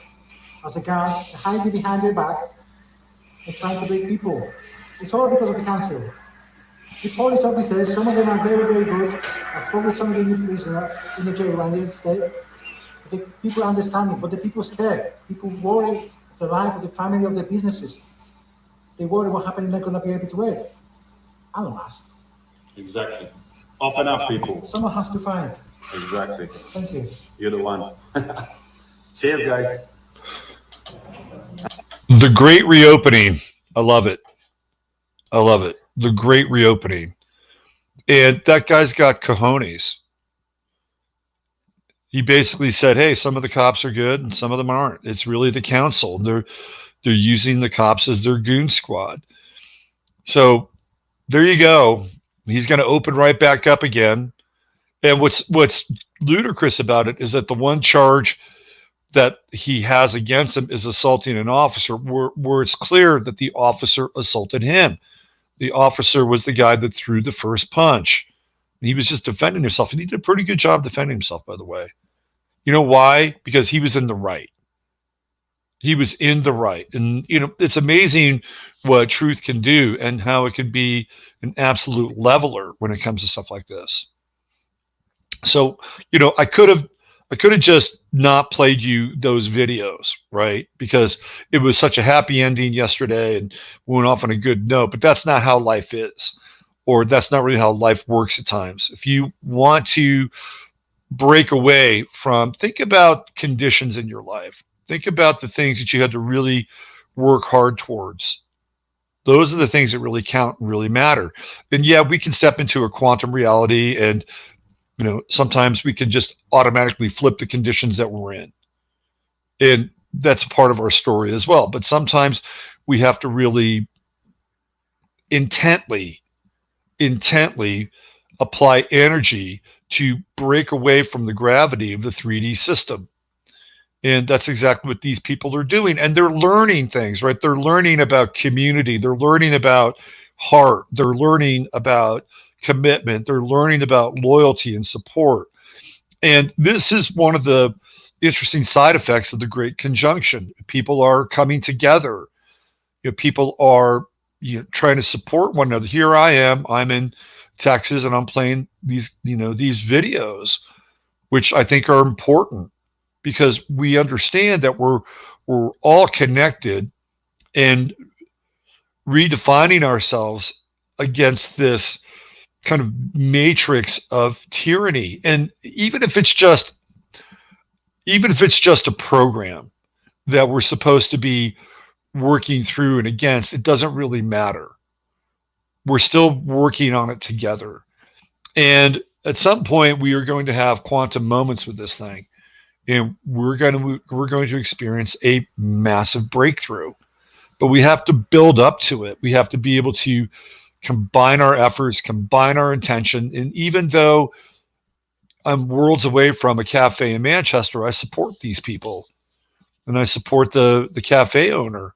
S2: hiding behind their back and trying to break people. It's all because of the council. The police officers, some of them are very, very good. I've spoken with some of them in the prison, in the jail and in the state. The people understand it, but the people scared. People worry of the life of the family, of their businesses. They worry what happens, they're going to be able to work. I don't ask.
S5: Exactly. Open up, people.
S2: Someone has to find.
S5: Exactly.
S2: Thank you.
S5: You're the one. Cheers, guys.
S1: The great reopening. I love it. I love it. The great reopening. And that guy's got cojones. He basically said, hey, some of the cops are good and some of them aren't. It's really the council. They're using the cops as their goon squad. So there you go. He's going to open right back up again. And what's ludicrous about it is that the one charge that he has against him is assaulting an officer, where it's clear that the officer assaulted him. The officer was the guy that threw the first punch. And he was just defending himself. And he did a pretty good job defending himself, by the way. You know why? Because he was in the right. He was in the right. And, it's amazing what truth can do and how it can be an absolute leveler when it comes to stuff like this. So, I could have just not played you those videos, right? Because it was such a happy ending yesterday and went off on a good note, but that's not how life is, or that's not really how life works at times. If you want to break away from, think about conditions in your life. Think about the things that you had to really work hard towards. Those are the things that really count and really matter. And yeah, we can step into a quantum reality and sometimes we can just automatically flip the conditions that we're in. And that's part of our story as well. But sometimes we have to really intently apply energy to break away from the gravity of the 3D system. And that's exactly what these people are doing. And they're learning things, right? They're learning about community. They're learning about heart. They're learning about commitment. They're learning about loyalty and support. And this is one of the interesting side effects of the Great Conjunction. People are coming together. People are trying to support one another. Here I am. I'm in Texas, and I'm playing these videos, which I think are important because we understand that we're all connected and redefining ourselves against this kind of matrix of tyranny. And even if it's just a program that we're supposed to be working through and against, it doesn't really matter. We're still working on it together. And at some point we are going to have quantum moments with this thing. And we're going to experience a massive breakthrough. But we have to build up to it. We have to be able to combine our efforts, combine our intention. And even though I'm worlds away from a cafe in Manchester, I support these people. And I support the cafe owner.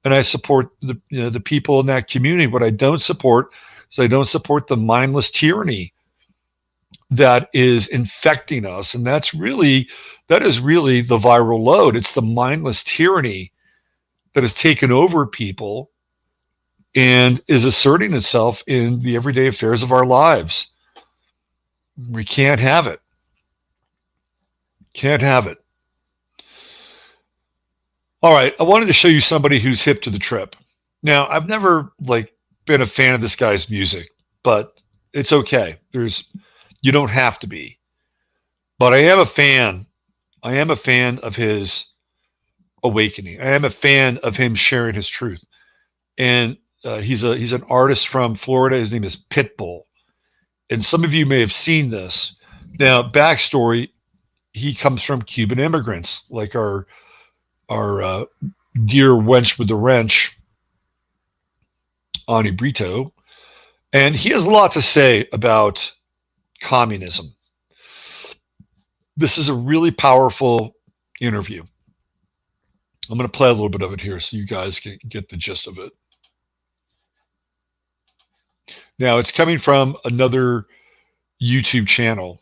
S1: And I support the people in that community. What I don't support is I don't support the mindless tyranny that is infecting us. And that is really the viral load. It's the mindless tyranny that has taken over people and is asserting itself in the everyday affairs of our lives. We can't have it. Can't have it. All right, I wanted to show you somebody who's hip to the trip. Now, I've never been a fan of this guy's music, but it's okay. You don't have to be. But I am a fan. I am a fan of his awakening. I am a fan of him sharing his truth. And he's an artist from Florida. His name is Pitbull. And some of you may have seen this. Now, backstory, he comes from Cuban immigrants, like our dear wench with the wrench, Ani Brito. And he has a lot to say about communism. This is a really powerful interview. I'm going to play a little bit of it here so you guys can get the gist of it. Now, it's coming from another YouTube channel.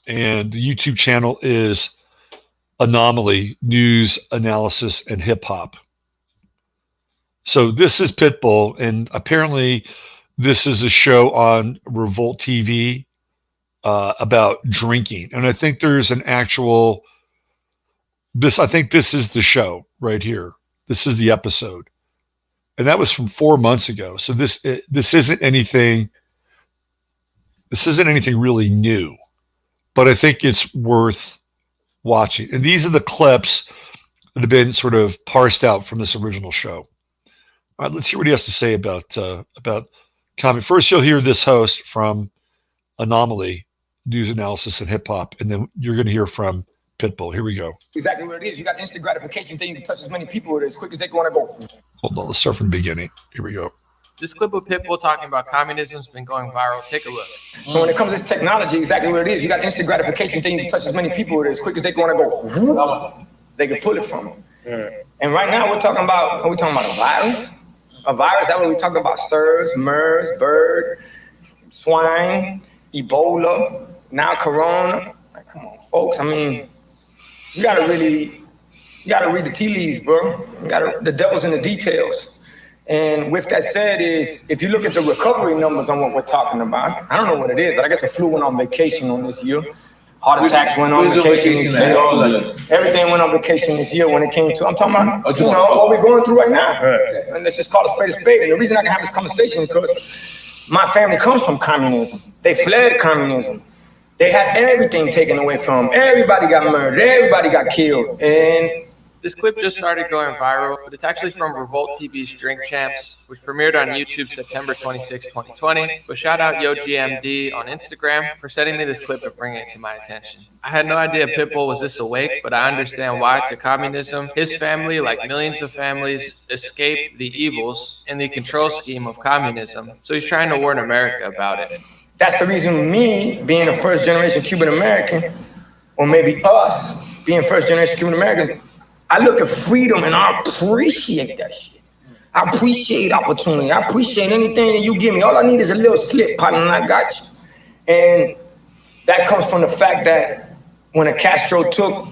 S1: And the YouTube channel is Anomaly, News, Analysis, and Hip Hop. So this is Pitbull, and apparently this is a show on Revolt TV about drinking. And I think there's an actual... I think this is the show right here. This is the episode. And that was from 4 months ago. So this isn't anything really new. But I think it's worth watching. And these are the clips that have been sort of parsed out from this original show. All right, let's hear what he has to say about comedy. First, you'll hear this host from Anomaly, News, Analysis, and Hip Hop. And then you're going to hear from Pitbull. Here we go.
S7: Exactly what it is. You got instant gratification thing. You can touch as many people with it as quick as they want to go.
S1: Hold on. Let's start from the beginning. Here we go.
S8: This clip of Pitbull talking about communism has been going viral. Take a look.
S7: So when it comes to this technology, exactly what it is. You got instant gratification thing. You can touch as many people with it as quick as they want to go. They can pull it from it. Yeah. And right now we're talking about, are we talking about a virus? A virus, that's what we're talking about. SARS, MERS, bird, swine, Ebola, now Corona. Like, come on, folks. I mean, you gotta read the tea leaves, bro. The devil's in the details. And with that said, is if you look at the recovery numbers on what we're talking about, I don't know what it is, but I guess the flu went on vacation on this year. Heart attacks went on vacation this year. Everything went on vacation this year when it came to, I'm talking about, what we're going through right now. And let's just call a spade. And the reason I can have this conversation is because my family comes from communism. They fled communism. They had everything taken away from them. Everybody got murdered. Everybody got killed. And
S8: this clip just started going viral, but it's actually from Revolt TV's Drink Champs, which premiered on YouTube September 26, 2020. But shout out YoGMD on Instagram for sending me this clip and bringing it to my attention. I had no idea Pitbull was this awake, but I understand why to communism. His family, like millions of families, escaped the evils in the control scheme of communism. So he's trying to warn America about it.
S7: That's the reason me, being a first-generation Cuban-American, or maybe us, being first-generation Cuban-Americans, I look at freedom and I appreciate that shit. I appreciate opportunity. I appreciate anything that you give me. All I need is a little slip, partner, and I got you. And that comes from the fact that when a Castro took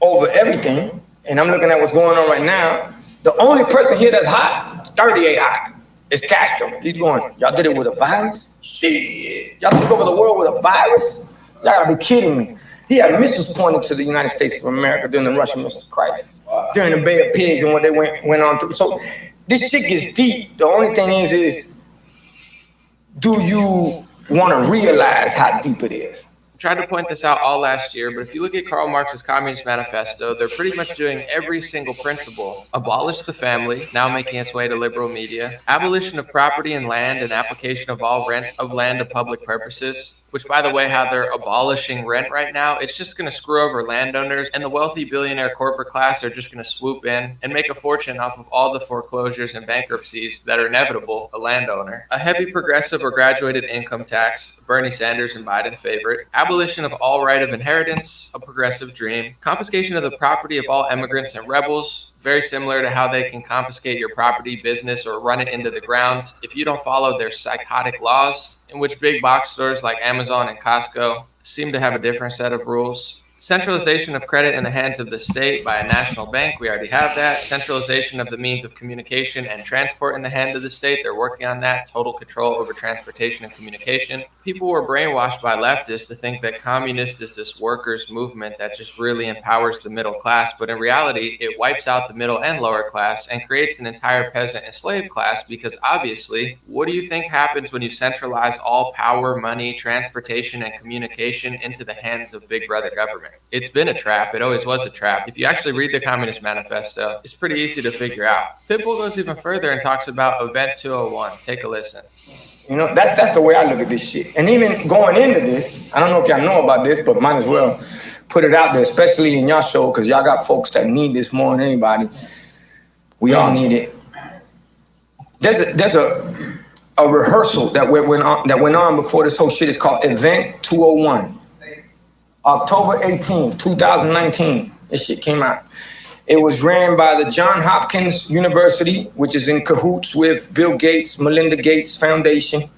S7: over everything, and I'm looking at what's going on right now, the only person here that's hot, 38 hot, is Castro. He's going, y'all did it with a virus? Shit. Y'all took over the world with a virus? Y'all gotta be kidding me. He had missiles pointed to the United States of America during the Russian Missile Crisis, during the Bay of Pigs and what they went on through. So this shit gets deep. The only thing is do you want to realize how deep it is?
S8: I tried to point this out all last year, but if you look at Karl Marx's Communist Manifesto, they're pretty much doing every single principle. Abolish the family, now making its way to liberal media. Abolition of property and land and application of all rents of land to public purposes. Which, by the way, how they're abolishing rent right now, it's just going to screw over landowners, and the wealthy billionaire corporate class are just going to swoop in and make a fortune off of all the foreclosures and bankruptcies that are inevitable, a landowner. A heavy progressive or graduated income tax, Bernie Sanders and Biden favorite. Abolition of all right of inheritance, a progressive dream. Confiscation of the property of all immigrants and rebels, very similar to how they can confiscate your property, business, or run it into the ground if you don't follow their psychotic laws, in which big box stores like Amazon and Costco seem to have a different set of rules. Centralization of credit in the hands of the state by a national bank. We already have that. Centralization of the means of communication and transport in the hand of the state. They're working on that. Total control over transportation and communication. People were brainwashed by leftists to think that communist is this workers' movement that just really empowers the middle class. But in reality, it wipes out the middle and lower class and creates an entire peasant and slave class because obviously, what do you think happens when you centralize all power, money, transportation, and communication into the hands of big brother government? It's been a trap. It always was a trap. If you actually read the Communist Manifesto, it's pretty easy to figure out. Pitbull goes even further and talks about Event 201. Take a listen.
S7: You know, that's the way I look at this shit. And even going into this, I don't know if y'all know about this, but might as well put it out there, especially in y'all show, because y'all got folks that need this more than anybody. We all need it. There's a rehearsal that went on before this whole shit. Is called Event 201. October 18th, 2019, this shit came out. It was ran by the Johns Hopkins University, which is in cahoots with Bill Gates, Melinda Gates Foundation.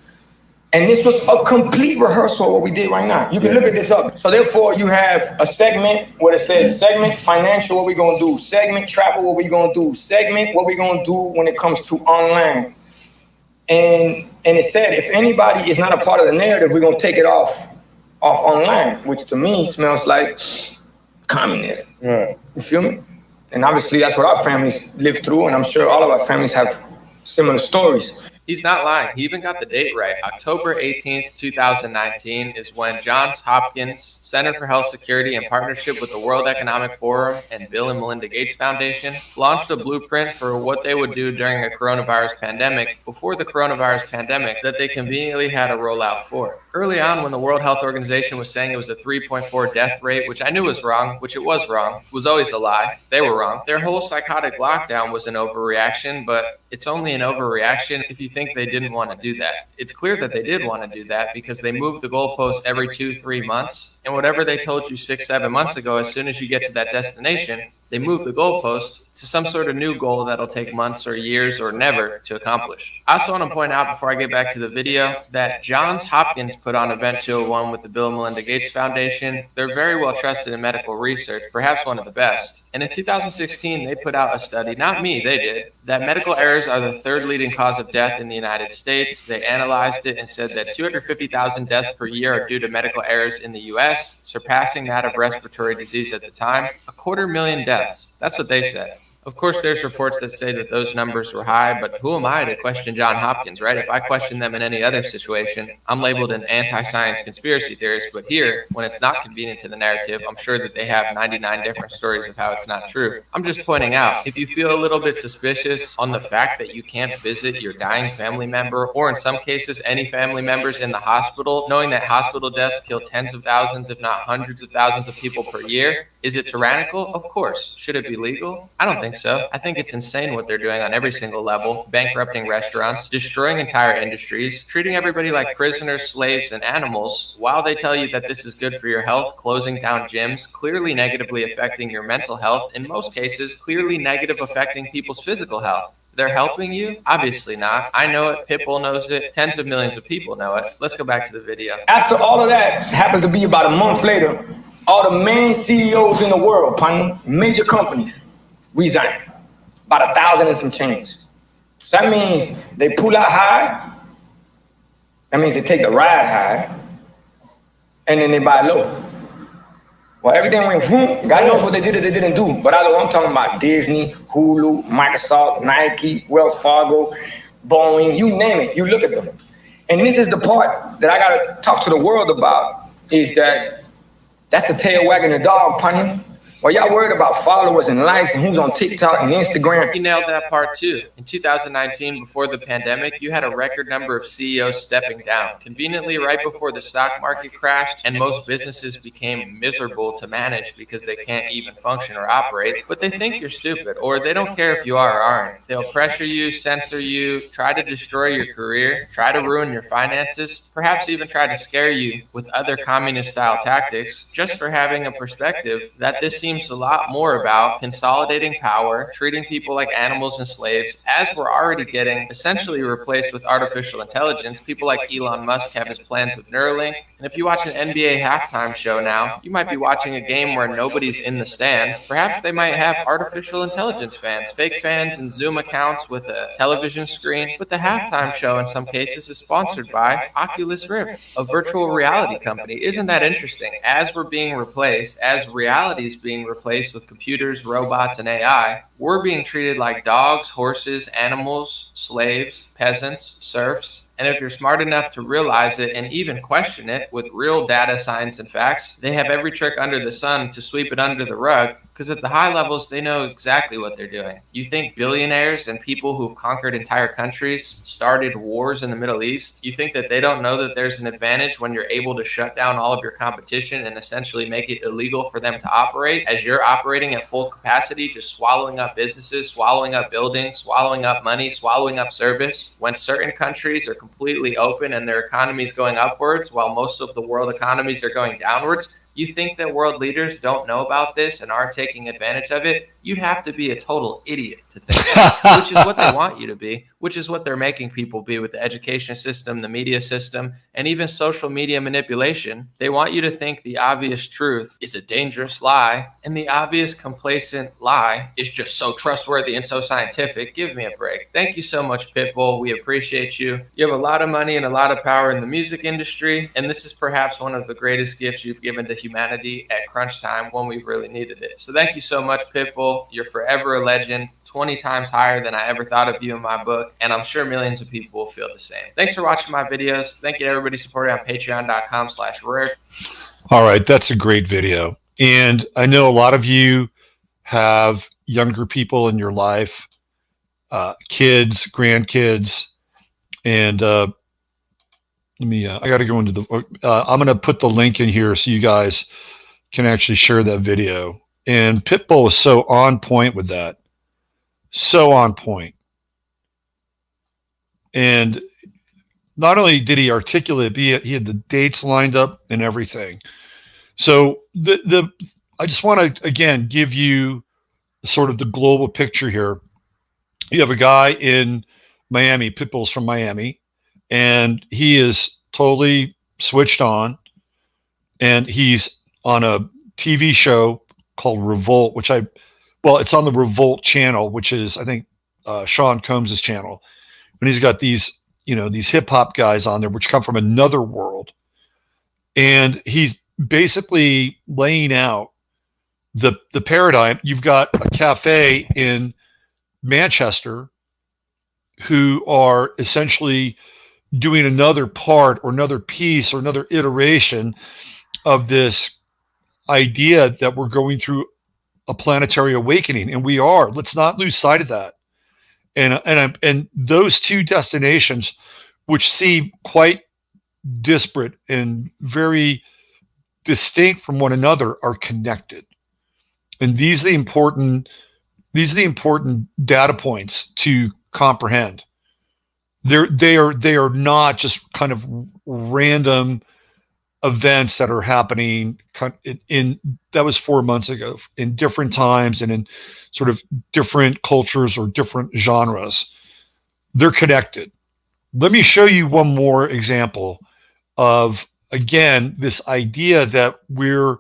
S7: And this was a complete rehearsal of what we did right now. You can look at this up. So therefore, you have a segment where it says segment financial, what we gonna do? Segment travel, what we gonna do? Segment, what we gonna do when it comes to online? And it said, if anybody is not a part of the narrative, we're gonna take it off online, which to me smells like communism.
S9: Right.
S7: You feel me? And obviously that's what our families live through, and I'm sure all of our families have similar stories.
S8: He's not lying. He even got the date right. October 18th, 2019 is when Johns Hopkins Center for Health Security, in partnership with the World Economic Forum and Bill and Melinda Gates Foundation, launched a blueprint for what they would do during a coronavirus pandemic before the coronavirus pandemic that they conveniently had a rollout for. Early on, when the World Health Organization was saying it was a 3.4 death rate, which I knew was wrong, which it was wrong, was always a lie. They were wrong. Their whole psychotic lockdown was an overreaction, but it's only an overreaction if you think they didn't want to do that. It's clear that they did want to do that because they moved the goalpost every 2-3 months. And whatever they told you 6-7 months ago, as soon as you get to that destination, they move the goalpost to some sort of new goal that'll take months or years or never to accomplish. I also want to point out before I get back to the video that Johns Hopkins put on Event 201 with the Bill and Melinda Gates Foundation. They're very well trusted in medical research, perhaps one of the best. And in 2016, they put out a study, not me, they did, that medical errors are the third leading cause of death in the United States. They analyzed it and said that 250,000 deaths per year are due to medical errors in the US, surpassing that of respiratory disease at the time. 250,000 deaths. That's what they said. Of course, there's reports that say that those numbers were high, but who am I to question Johns Hopkins, right? If I question them in any other situation, I'm labeled an anti-science conspiracy theorist. But here, when it's not convenient to the narrative, I'm sure that they have 99 different stories of how it's not true. I'm just pointing out, if you feel a little bit suspicious on the fact that you can't visit your dying family member, or in some cases, any family members in the hospital, knowing that hospital deaths kill tens of thousands, if not hundreds of thousands of people per year, is it tyrannical? Of course. Should it be legal? I don't think so. I think it's insane what they're doing on every single level, bankrupting restaurants, destroying entire industries, treating everybody like prisoners, slaves, and animals, while they tell you that this is good for your health, closing down gyms, clearly negatively affecting your mental health, in most cases, clearly negative affecting people's physical health. They're helping you? Obviously not. I know it. Pitbull knows it. Tens of millions of people know it. Let's go back to the video.
S7: After all of that happens to be about a month later, all the main CEOs in the world, major companies, resign. About 1,000 and some change. So that means they pull out high. That means they take the ride high. And then they buy low. Well, everything went boom. God knows what they did or they didn't do. But I'm talking about Disney, Hulu, Microsoft, Nike, Wells Fargo, Boeing, you name it. You look at them. And this is the part that I got to talk to the world about, is that's the tail wagging the dog, partner. Well, y'all worried about followers and likes and who's on TikTok and Instagram.
S8: You nailed that part too. In 2019, before the pandemic, you had a record number of CEOs stepping down. Conveniently, right before the stock market crashed and most businesses became miserable to manage because they can't even function or operate, but they think you're stupid, or they don't care if you are or aren't. They'll pressure you, censor you, try to destroy your career, try to ruin your finances, perhaps even try to scare you with other communist-style tactics, just for having a perspective that this seems a lot more about consolidating power, treating people like animals and slaves, as we're already getting essentially replaced with artificial intelligence. People like Elon Musk have his plans of Neuralink. And if you watch an NBA halftime show now, you might be watching a game where nobody's in the stands. Perhaps they might have artificial intelligence fans, fake fans and Zoom accounts with a television screen. But the halftime show in some cases is sponsored by Oculus Rift, a virtual reality company. Isn't that interesting? As we're being replaced, as reality is being replaced with computers, robots, and AI, we're being treated like dogs, horses, animals, slaves, peasants, serfs. And if you're smart enough to realize it and even question it with real data, science, and facts, they have every trick under the sun to sweep it under the rug, because at the high levels, they know exactly what they're doing. You think billionaires and people who've conquered entire countries started wars in the Middle East? You think that they don't know that there's an advantage when you're able to shut down all of your competition and essentially make it illegal for them to operate as you're operating at full capacity, just swallowing up businesses, swallowing up buildings, swallowing up money, swallowing up service, when certain countries are completely open and their economies going upwards while most of the world economies are going downwards? You think that world leaders don't know about this and aren't taking advantage of it? you'd have to be a total idiot to think that, which is what they want you to be, which is what they're making people be with the education system, the media system, and even social media manipulation. They want you to think the obvious truth is a dangerous lie, and the obvious complacent lie is just so trustworthy and so scientific. Give me a break. Thank you so much, Pitbull. We appreciate you. You have a lot of money and a lot of power in the music industry, and this is perhaps one of the greatest gifts you've given to humanity at crunch time when we've really needed it. So thank you so much, Pitbull. You're forever a legend, 20 times higher than I ever thought of you in my book, and I'm sure millions of people will feel the same. Thanks for watching my videos. Thank you to everybody supporting on patreon.com/rare.
S1: All right, that's a great video. And I know a lot of you have younger people in your life, kids, grandkids, and I got to go into the, I'm going to put the link in here so you guys can actually share that video. And Pitbull is so on point with that. So on point. And not only did he articulate it, he had the dates lined up and everything. So I just want to, again, give you sort of the global picture here. You have a guy in Miami, Pitbull's from Miami, and he is totally switched on, and he's on a TV show called Revolt, it's on the Revolt channel, which is, I think, Sean Combs' channel. And he's got these hip hop guys on there, which come from another world. And he's basically laying out the paradigm. You've got a cafe in Manchester who are essentially doing another part or another piece or another iteration of this idea that we're going through a planetary awakening, and we are. Let's not lose sight of that. And those two destinations, which seem quite disparate and very distinct from one another, are connected. And these are the important data points to comprehend. They are not just kind of random events that are happening in that was 4 months ago, in different times and in sort of different cultures or different genres. They're connected. Let me show you one more example of, again, this idea that we're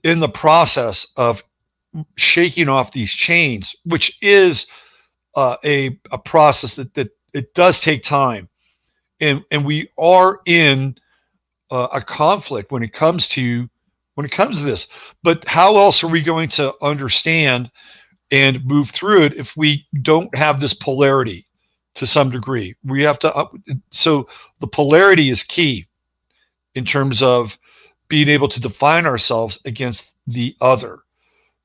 S1: in the process of shaking off these chains, which is a process that it does take time, and we are in a conflict when it comes to this. But how else are we going to understand and move through it if we don't have this polarity to some degree? We have to. So the polarity is key in terms of being able to define ourselves against the other.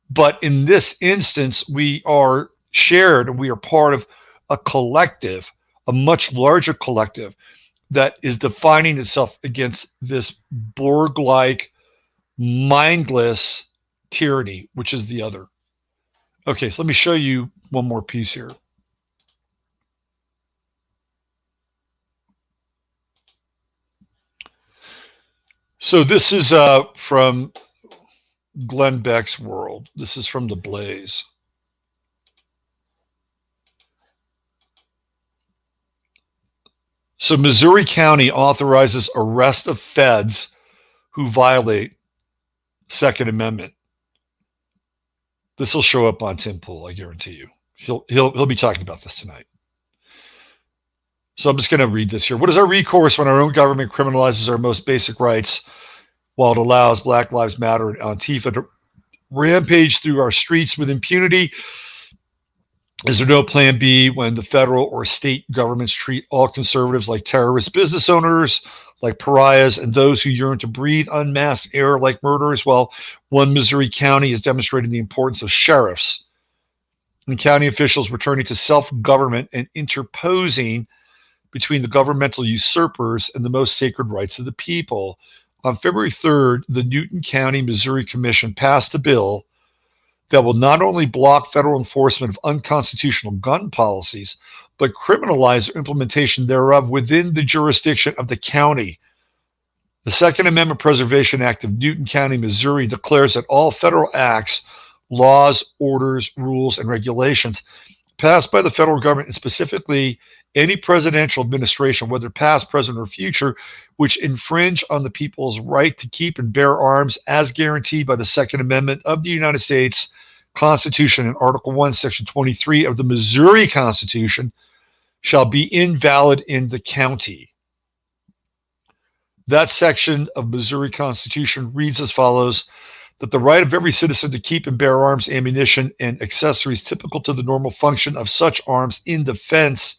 S1: But in this instance, we are shared, and we are part of a collective, a much larger collective that is defining itself against this Borg-like, mindless tyranny, which is the other. Okay, so let me show you one more piece here. So this is from Glenn Beck's world. This is from The Blaze. So Missouri County authorizes arrest of feds who violate Second Amendment. This will show up on Tim Pool, I guarantee you. He'll be talking about this tonight. So I'm just going to read this here. What is our recourse when our own government criminalizes our most basic rights while it allows Black Lives Matter and Antifa to rampage through our streets with impunity? Is there no plan B when the federal or state governments treat all conservatives like terrorist business owners, like pariahs, and those who yearn to breathe unmasked air like murderers? Well, one Missouri county is demonstrating the importance of sheriffs and county officials returning to self-government and interposing between the governmental usurpers and the most sacred rights of the people. On February 3rd, the Newton County, Missouri Commission passed a bill that will not only block federal enforcement of unconstitutional gun policies, but criminalize their implementation thereof within the jurisdiction of the county. The Second Amendment Preservation Act of Newton County, Missouri declares that all federal acts laws, orders, rules, and regulations passed by the federal government, and specifically any presidential administration, whether past, present, or future, which infringe on the people's right to keep and bear arms as guaranteed by the Second Amendment of the United States Constitution and Article 1, Section 23 of the Missouri Constitution, shall be invalid in the county. That section of Missouri Constitution reads as follows: that the right of every citizen to keep and bear arms, ammunition, and accessories typical to the normal function of such arms in defense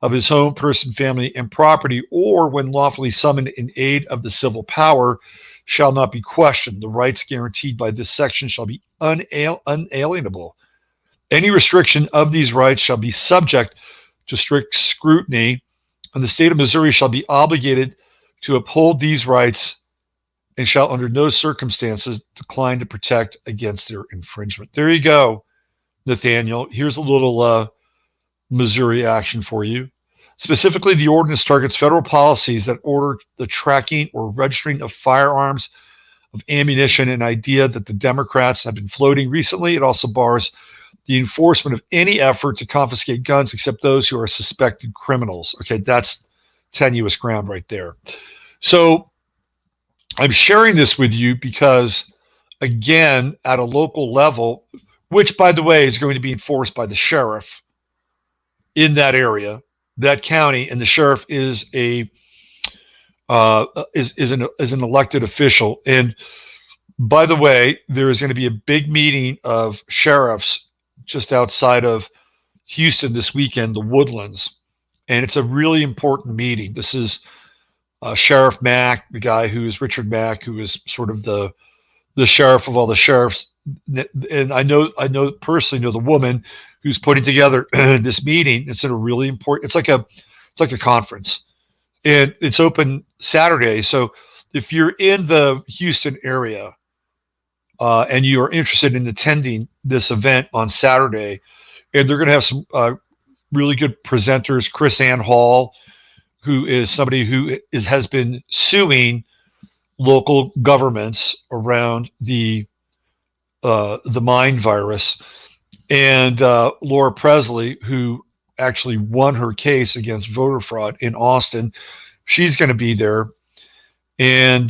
S1: of his own person, family, and property, or when lawfully summoned in aid of the civil power, shall not be questioned. The rights guaranteed by this section shall be unalienable. Any restriction of these rights shall be subject to strict scrutiny, and the state of Missouri shall be obligated to uphold these rights and shall under no circumstances decline to protect against their infringement. There you go, Nathaniel. Here's a little Missouri action for you. Specifically, the ordinance targets federal policies that order the tracking or registering of firearms, of ammunition, an idea that the Democrats have been floating recently. It also bars the enforcement of any effort to confiscate guns except those who are suspected criminals. Okay, that's tenuous ground right there. So I'm sharing this with you because, again, at a local level, which, by the way, is going to be enforced by the sheriff in that area, that county, and the sheriff is an elected official. And by the way, there is going to be a big meeting of sheriffs just outside of Houston this weekend, the Woodlands, and it's a really important meeting. This is Sheriff Mack, the guy who is Richard Mack, who is sort of the sheriff of all the sheriffs. And I personally know the woman who's putting together this meeting. It's in a really important. It's like a conference, and it's open Saturday. So if you're in the Houston area and you are interested in attending this event on Saturday, and they're going to have some really good presenters. Chris Ann Hall, who is somebody who has been suing local governments around the mind virus, and Laura Presley, who actually won her case against voter fraud in Austin. She's going to be there. And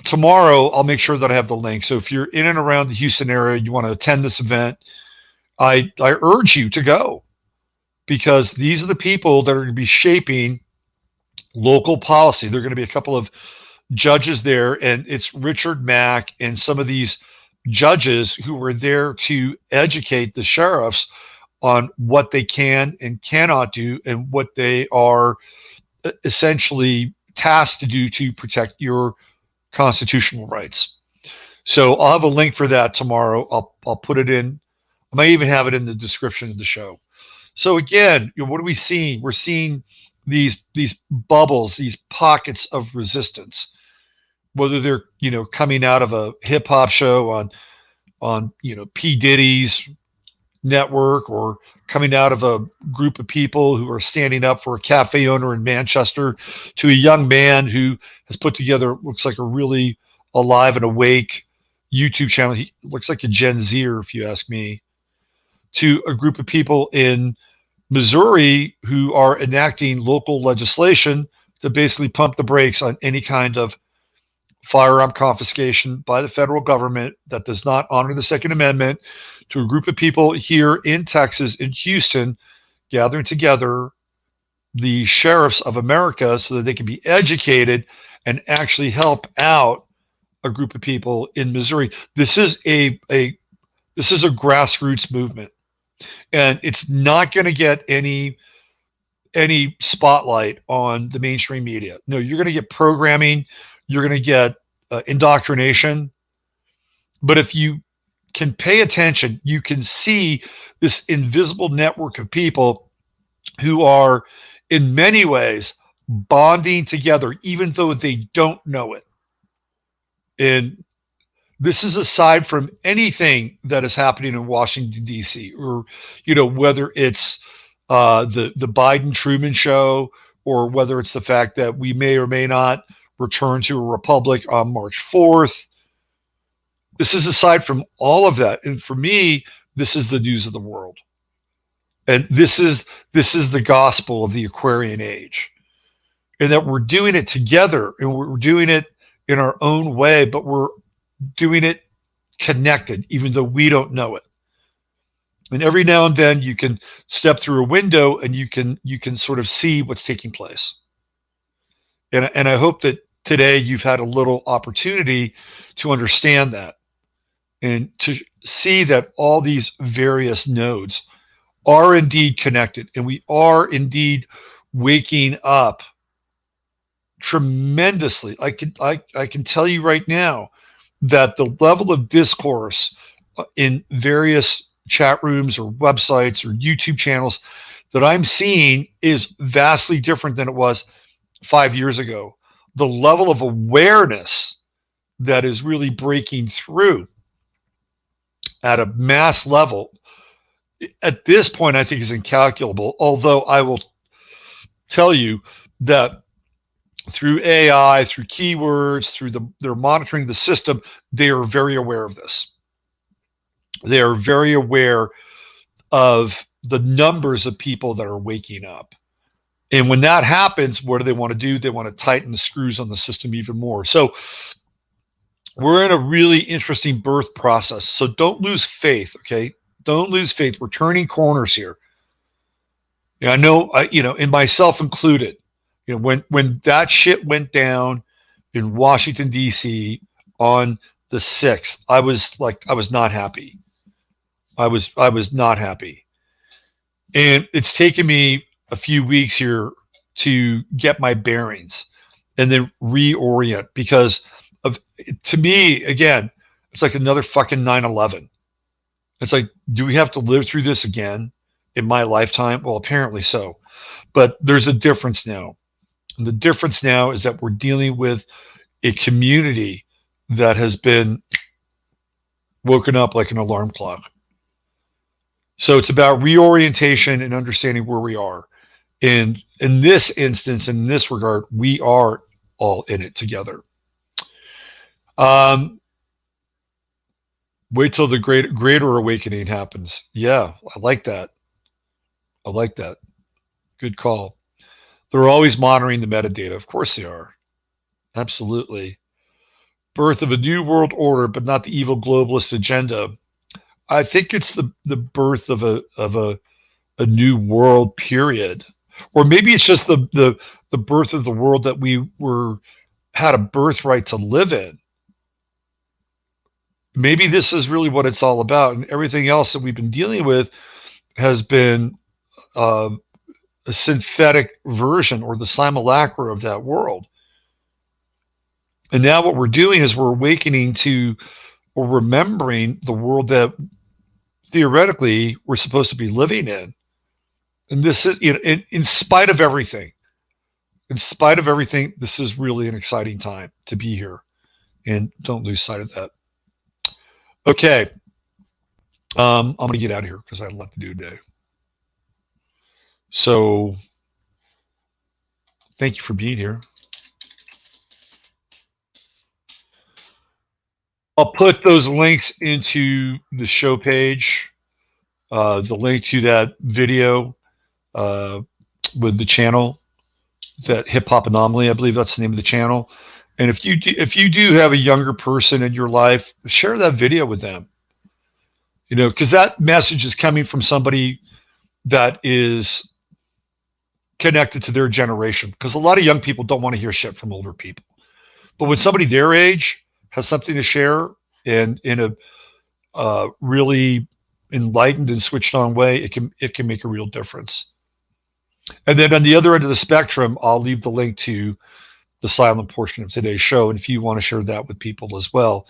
S1: tomorrow, I'll make sure that I have the link. So if you're in and around the Houston area, you want to attend this event, I urge you to go, because these are the people that are going to be shaping local policy. There are going to be a couple of judges there, and it's Richard Mack and some of these judges who were there to educate the sheriffs on what they can and cannot do and what they are essentially tasked to do to protect your constitutional rights. So I'll have a link for that tomorrow. I'll put it in. I might even have it in the description of the show. So again, what are we seeing? We're seeing these bubbles, these pockets of resistance, whether they're coming out of a hip hop show on P. Diddy's network, or coming out of a group of people who are standing up for a cafe owner in Manchester, to a young man who has put together looks like a really alive and awake YouTube channel. He looks like a Gen Zer, if you ask me, to a group of people in Missouri who are enacting local legislation to basically pump the brakes on any kind of firearm confiscation by the federal government that does not honor the Second Amendment, to a group of people here in Texas, in Houston, gathering together the sheriffs of America so that they can be educated and actually help out a group of people in Missouri. This is a grassroots movement, and it's not going to get any spotlight on the mainstream media. No, you're going to get programming, you're going to get indoctrination. But if you can pay attention, you can see this invisible network of people who are in many ways bonding together, even though they don't know it. And this is aside from anything that is happening in Washington, D.C., or, whether it's the Biden Truman Show, or whether it's the fact that we may or may not return to a republic on March 4th. This is aside from all of that. And for me, this is the news of the world. And this is the gospel of the Aquarian age. And that we're doing it together, and we're doing it in our own way, but we're doing it connected, even though we don't know it. And every now and then you can step through a window and you can sort of see what's taking place. And I hope that today you've had a little opportunity to understand that and to see that all these various nodes are indeed connected, and we are indeed waking up tremendously. I can tell you right now that the level of discourse in various chat rooms or websites or YouTube channels that I'm seeing is vastly different than it was 5 years ago. The level of awareness that is really breaking through at a mass level at this point, I think, is incalculable. Although I will tell you that through AI, through keywords, they're monitoring the system, they are very aware of this. They are very aware of the numbers of people that are waking up. And when that happens, what do they want to do? They want to tighten the screws on the system even more. So we're in a really interesting birth process. So don't lose faith, okay? Don't lose faith. We're turning corners here. I know, and myself included, when that shit went down in Washington, D.C. on the 6th, I was not happy. I was not happy. And it's taken me a few weeks here to get my bearings and then reorient, because to me, again, it's like another fucking 9/11. It's like, do we have to live through this again in my lifetime? Well, apparently so. But there's a difference now. And the difference now is that we're dealing with a community that has been woken up like an alarm clock. So it's about reorientation and understanding where we are. And in this instance, in this regard, we are all in it together. Wait till the greater awakening happens. Yeah, I like that. I like that. Good call. They're always monitoring the metadata. Of course they are. Absolutely. Birth of a new world order, but not the evil globalist agenda. I think it's the birth of a new world period. Or maybe it's just the birth of the world that we had a birthright to live in. Maybe this is really what it's all about, and everything else that we've been dealing with has been a synthetic version or the simulacra of that world. And now what we're doing is we're awakening to, or remembering the world that theoretically we're supposed to be living in. And this is, in spite of everything, this is really an exciting time to be here. And don't lose sight of that. Okay. I'm going to get out of here because I have a lot to do today. So thank you for being here. I'll put those links into the show page. The link to that video with the channel, that Hip Hop Anomaly, I believe that's the name of the channel. And if you do have a younger person in your life, share that video with them. Because that message is coming from somebody that is connected to their generation. Because a lot of young people don't want to hear shit from older people. But when somebody their age has something to share and in a really enlightened and switched on way, it can make a real difference. And then on the other end of the spectrum, I'll leave the link to the silent portion of today's show. And if you want to share that with people as well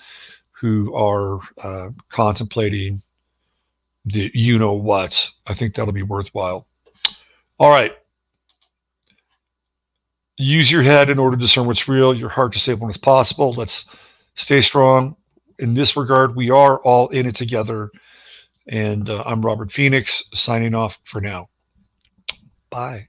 S1: who are contemplating the what, I think that'll be worthwhile. All right. Use your head in order to discern what's real, your heart to save when it's possible. Let's stay strong. In this regard, we are all in it together. And I'm Robert Phoenix, signing off for now. Bye.